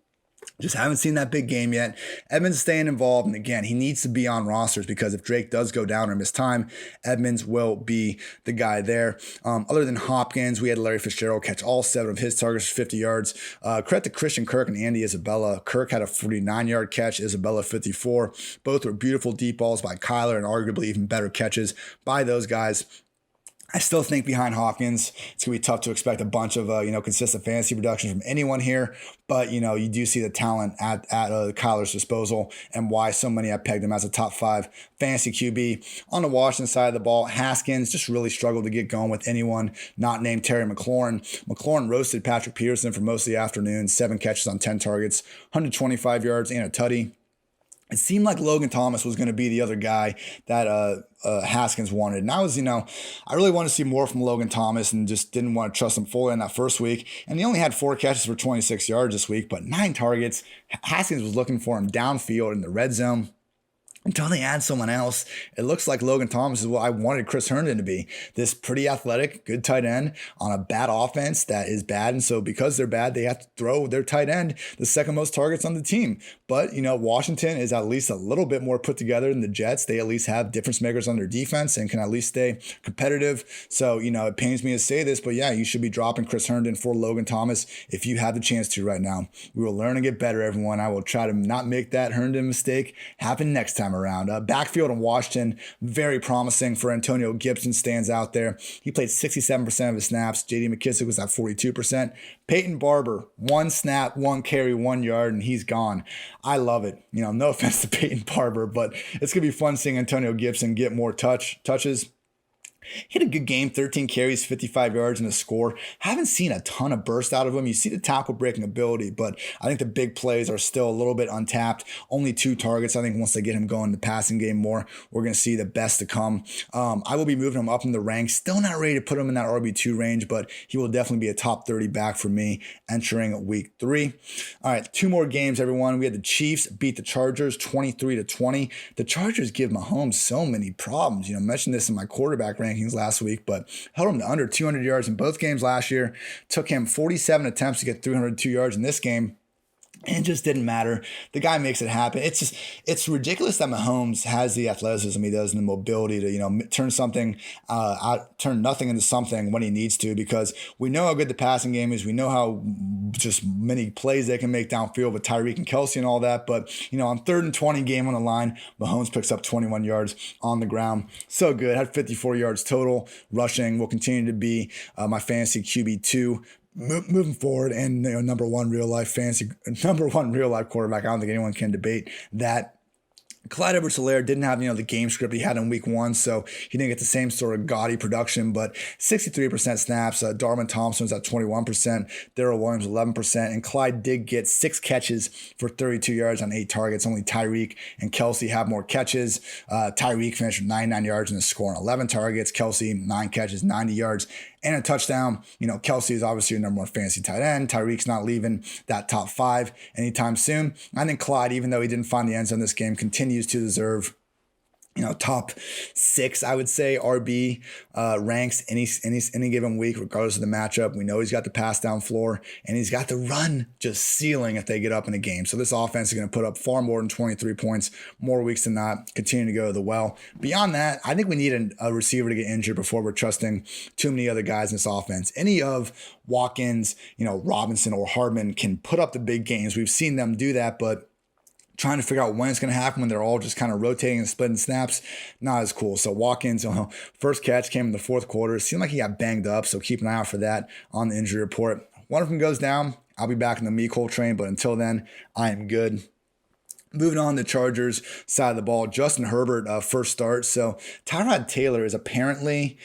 just haven't seen that big game yet. Edmonds staying involved. And again, he needs to be on rosters because if Drake does go down or miss time, Edmonds will be the guy there. Other than Hopkins, we had Larry Fitzgerald catch all 7 of his targets for 50 yards. Credit to Christian Kirk and Andy Isabella. Kirk had a 49-yard catch, Isabella 54. Both were beautiful deep balls by Kyler and arguably even better catches by those guys. I still think behind Hopkins, it's going to be tough to expect a bunch of, consistent fantasy production from anyone here. But, you do see the talent at Kyler's disposal and why so many have pegged him as a top 5 fantasy QB. On the Washington side of the ball, Haskins just really struggled to get going with anyone not named Terry McLaurin. McLaurin roasted Patrick Peterson for most of the afternoon, 7 catches on 10 targets, 125 yards and a tutty. it seemed like Logan Thomas was going to be the other guy that Haskins wanted. And I was, I really wanted to see more from Logan Thomas and just didn't want to trust him fully in that first week. And he only had 4 catches for 26 yards this week, but 9 targets. Haskins was looking for him downfield in the red zone. Until they add someone else, it looks like Logan Thomas is what I wanted Chris Herndon to be. This pretty athletic, good tight end on a bad offense that is bad. And so because they're bad, they have to throw their tight end the second most targets on the team. But, Washington is at least a little bit more put together than the Jets. They at least have difference makers on their defense and can at least stay competitive. So, it pains me to say this, but yeah, you should be dropping Chris Herndon for Logan Thomas if you have the chance to right now. We will learn and get better, everyone. I will try to not make that Herndon mistake happen next time around. Backfield in Washington, very promising for Antonio Gibson, stands out there. He played 67% of his snaps. J.D. McKissic was at 42%. Peyton Barber, 1 snap, 1 carry, 1 yard, and he's gone. I love it. No offense to Peyton Barber, but it's going to be fun seeing Antonio Gibson get more touches. He had a good game, 13 carries, 55 yards, and a score. Haven't seen a ton of burst out of him. You see the tackle breaking ability, but I think the big plays are still a little bit untapped. Only 2 targets. I think once they get him going in the passing game more, we're going to see the best to come. I will be moving him up in the ranks. Still not ready to put him in that RB2 range, but he will definitely be a top 30 back for me entering week 3. All right, 2 more games, everyone. We had the Chiefs beat the Chargers 23-20. The Chargers give Mahomes so many problems. I mentioned this in my quarterback rankings last week, but held him to under 200 yards in both games last year. Took him 47 attempts to get 302 yards in this game. And it just didn't matter. The guy makes it happen. It's ridiculous that Mahomes has the athleticism he does and the mobility to, turn nothing into something when he needs to, because we know how good the passing game is. We know how just many plays they can make downfield with Tyreek and Kelsey and all that. But, on 3rd and 20 game on the line, Mahomes picks up 21 yards on the ground. So good. Had 54 yards total. Rushing will continue to be my fantasy QB2. Moving forward, and number one real life quarterback. I don't think anyone can debate that. Clyde Edwards-Helaire didn't have, the game script he had in week 1, so he didn't get the same sort of gaudy production, but 63% snaps. Darwin Thompson was at 21%, Darrell Williams 11%, and Clyde did get 6 catches for 32 yards on 8 targets. Only Tyreek and Kelsey have more catches. Tyreek finished with 99 yards and a score on 11 targets. Kelsey, 9 catches, 90 yards. And a touchdown. Kelsey is obviously your number 1 fantasy tight end. Tyreek's not leaving that top 5 anytime soon. I think Clyde, even though he didn't find the end zone this game, continues to deserve top 6, I would say, RB ranks any given week, regardless of the matchup. We know he's got the pass down floor, and he's got the run just ceiling if they get up in a game. So this offense is going to put up far more than 23 points more weeks than not, continue to go to the well. Beyond that, I think we need a receiver to get injured before we're trusting too many other guys in this offense. Any of Watkins, Robinson or Hardman can put up the big games. We've seen them do that, but trying to figure out when it's going to happen when they're all just kind of rotating and splitting snaps, not as cool. So Watkins, first catch came in the 4th quarter. It seemed like he got banged up, so keep an eye out for that on the injury report. One of them goes down, I'll be back in the Mecole train, but until then, I am good. Moving on to the Chargers side of the ball, Justin Herbert, first start. So Tyrod Taylor is apparently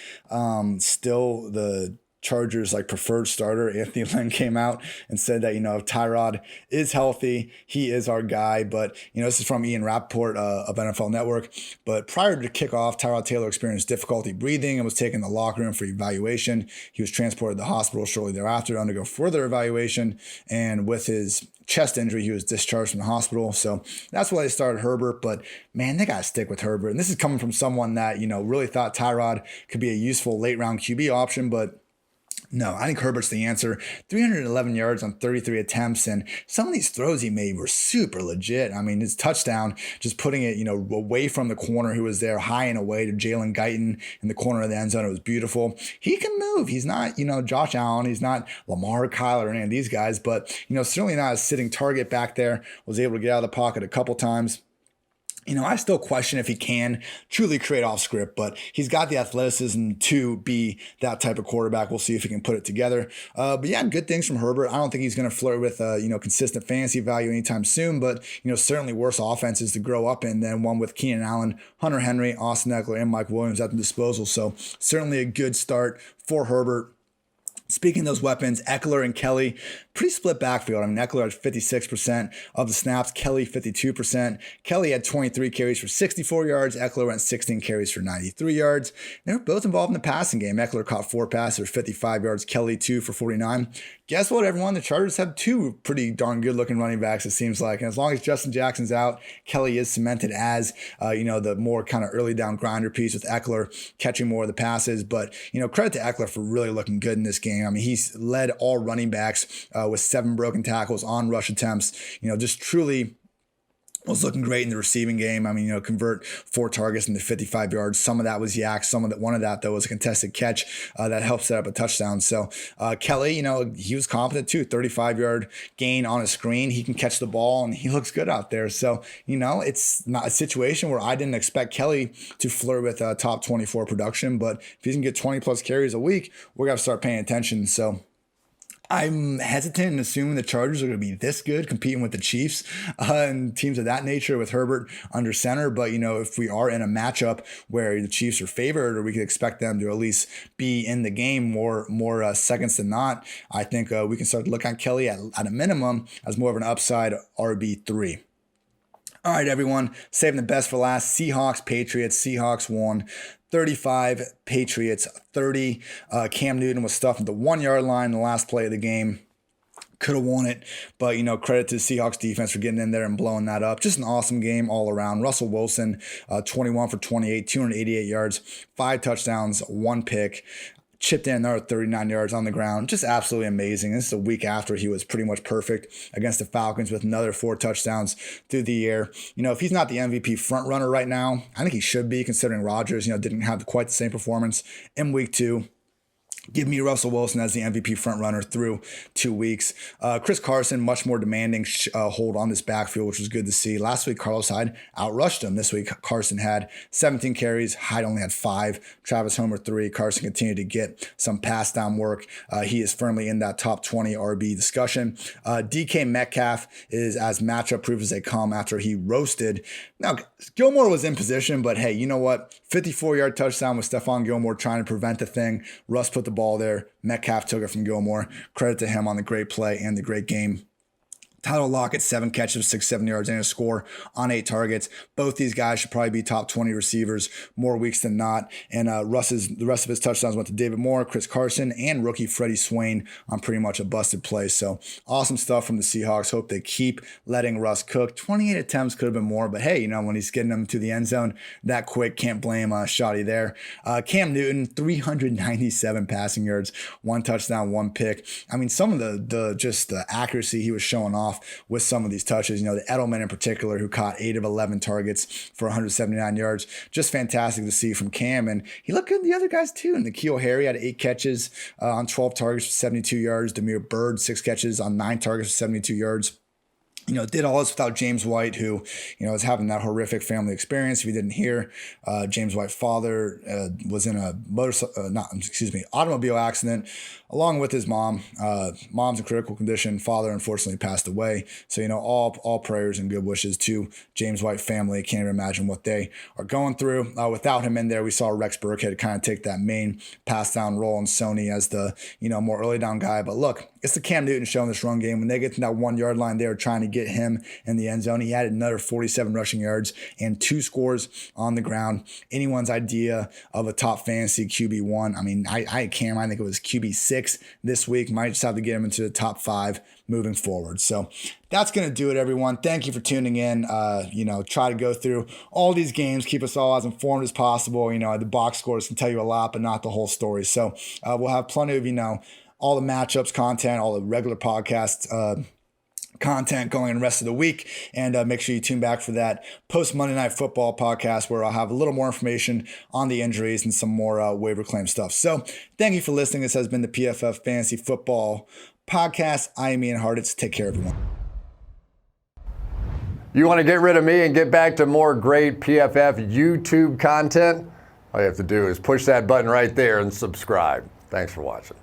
still the Chargers preferred starter. Anthony Lynn came out and said that, if Tyrod is healthy, he is our guy. But, this is from Ian Rappaport of NFL Network. But prior to kickoff, Tyrod Taylor experienced difficulty breathing and was taken to the locker room for evaluation. He was transported to the hospital shortly thereafter to undergo further evaluation. And with his chest injury, he was discharged from the hospital. So that's why they started Herbert. But man, they got to stick with Herbert. And this is coming from someone that, really thought Tyrod could be a useful late round QB option. But no, I think Herbert's the answer. 311 yards on 33 attempts, and some of these throws he made were super legit. I mean, his touchdown, just putting it, away from the corner who was there, high and away to Jalen Guyton in the corner of the end zone. It was beautiful. He can move. He's not, Josh Allen. He's not Lamar, Kyler, or any of these guys, but, certainly not a sitting target back there. Was able to get out of the pocket a couple times. I still question if he can truly create off script, but he's got the athleticism to be that type of quarterback. We'll see if he can put it together. But yeah, good things from Herbert. I don't think he's going to flirt with, consistent fantasy value anytime soon, but, certainly worse offenses to grow up in than one with Keenan Allen, Hunter Henry, Austin Eckler, and Mike Williams at the disposal. So certainly a good start for Herbert. Speaking of those weapons, Eckler and Kelly, pretty split backfield. I mean, Eckler had 56% of the snaps, Kelly 52%. Kelly had 23 carries for 64 yards. Eckler went 16 carries for 93 yards. They were both involved in the passing game. Eckler caught 4 passes for 55 yards, Kelly 2 for 49. Guess what, everyone? The Chargers have 2 pretty darn good-looking running backs, it seems like. And as long as Justin Jackson's out, Kelly is cemented as, the more kind of early down grinder piece with Eckler catching more of the passes. But, credit to Eckler for really looking good in this game. I mean, he's led all running backs with 7 broken tackles on rush attempts. Just truly was looking great in the receiving game. I mean, convert 4 targets into 55 yards. Some of that was yak. One of that, though, was a contested catch that helped set up a touchdown. So Kelly, he was competent too. 35-yard gain on a screen. He can catch the ball, and he looks good out there. So, it's not a situation where I didn't expect Kelly to flirt with top 24 production. But if he can get 20-plus carries a week, we're going to start paying attention. So I'm hesitant in assuming the Chargers are going to be this good competing with the Chiefs and teams of that nature with Herbert under center. But, if we are in a matchup where the Chiefs are favored, or we could expect them to at least be in the game more seconds than not, I think we can start to look at Kelly at a minimum as more of an upside RB3. All right, everyone, saving the best for last. Seahawks, Patriots. Seahawks won 35, Patriots 30. Cam Newton was stuffed at the 1-yard line in the last play of the game. Could have won it, but, credit to the Seahawks defense for getting in there and blowing that up. Just an awesome game all around. Russell Wilson, 21 for 28, 288 yards, 5 touchdowns, 1 pick. Chipped in another 39 yards on the ground. Just absolutely amazing. This is a week after he was pretty much perfect against the Falcons with another 4 touchdowns through the air. If he's not the MVP front runner right now, I think he should be, considering Rodgers, didn't have quite the same performance in week 2. Give me Russell Wilson as the MVP frontrunner through 2 weeks. Chris Carson, much more demanding hold on this backfield, which was good to see. Last week, Carlos Hyde outrushed him. This week, Carson had 17 carries. Hyde only had 5. Travis Homer 3. Carson continued to get some pass down work. He is firmly in that top 20 RB discussion. DK Metcalf is as matchup proof as they come after he roasted. Now, Gilmore was in position, but hey, you know what? 54-yard touchdown with Stephon Gilmore trying to prevent the thing. Russ put the ball there. Metcalf took it from Gilmore. Credit to him on the great play and the great game. Tyler Lockett, 7 catches, 67 yards, and a score on 8 targets. Both these guys should probably be top 20 receivers more weeks than not. And the rest of his touchdowns went to David Moore, Chris Carson, and rookie Freddie Swain on pretty much a busted play. So awesome stuff from the Seahawks. Hope they keep letting Russ cook. 28 attempts could have been more, but hey, when he's getting them to the end zone that quick, can't blame Shoddy there. Cam Newton, 397 passing yards, 1 touchdown, 1 pick. I mean, some of the accuracy he was showing off with some of these touches, the Edelman in particular, who caught 8 of 11 targets for 179 yards. Just fantastic to see from Cam. And he looked good in the other guys too. And N'Keal Harry had 8 catches on 12 targets for 72 yards. Demir Bird, 6 catches on 9 targets for 72 yards. Did all this without James White, who, is having that horrific family experience. If you didn't hear, James White's father was in a automobile accident along with his mom. Mom's in critical condition. Father, unfortunately, passed away. So, all prayers and good wishes to James White family. Can't even imagine what they are going through. Without him in there, we saw Rex Burkhead kind of take that main pass down role, and Sony as the, more early down guy. But look, it's the Cam Newton show in this run game. When they get to that 1-yard line, they are trying to get him in the end zone. He added another 47 rushing yards and 2 scores on the ground. Anyone's idea of a top fantasy QB1. I mean, I think it was QB6 this week. Might just have to get him into the top 5 moving forward. So that's going to do it, everyone. Thank you for tuning in. Try to go through all these games, keep us all as informed as possible. The box scores can tell you a lot, but not the whole story. So we'll have plenty of, all the matchups content, all the regular podcast content going the rest of the week. And make sure you tune back for that post Monday Night Football podcast, where I'll have a little more information on the injuries and some more waiver claim stuff. So thank you for listening. This has been the PFF Fantasy Football Podcast. I am Ian Hartitz. Take care, everyone. You want to get rid of me and get back to more great PFF YouTube content? All you have to do is push that button right there and subscribe. Thanks for watching.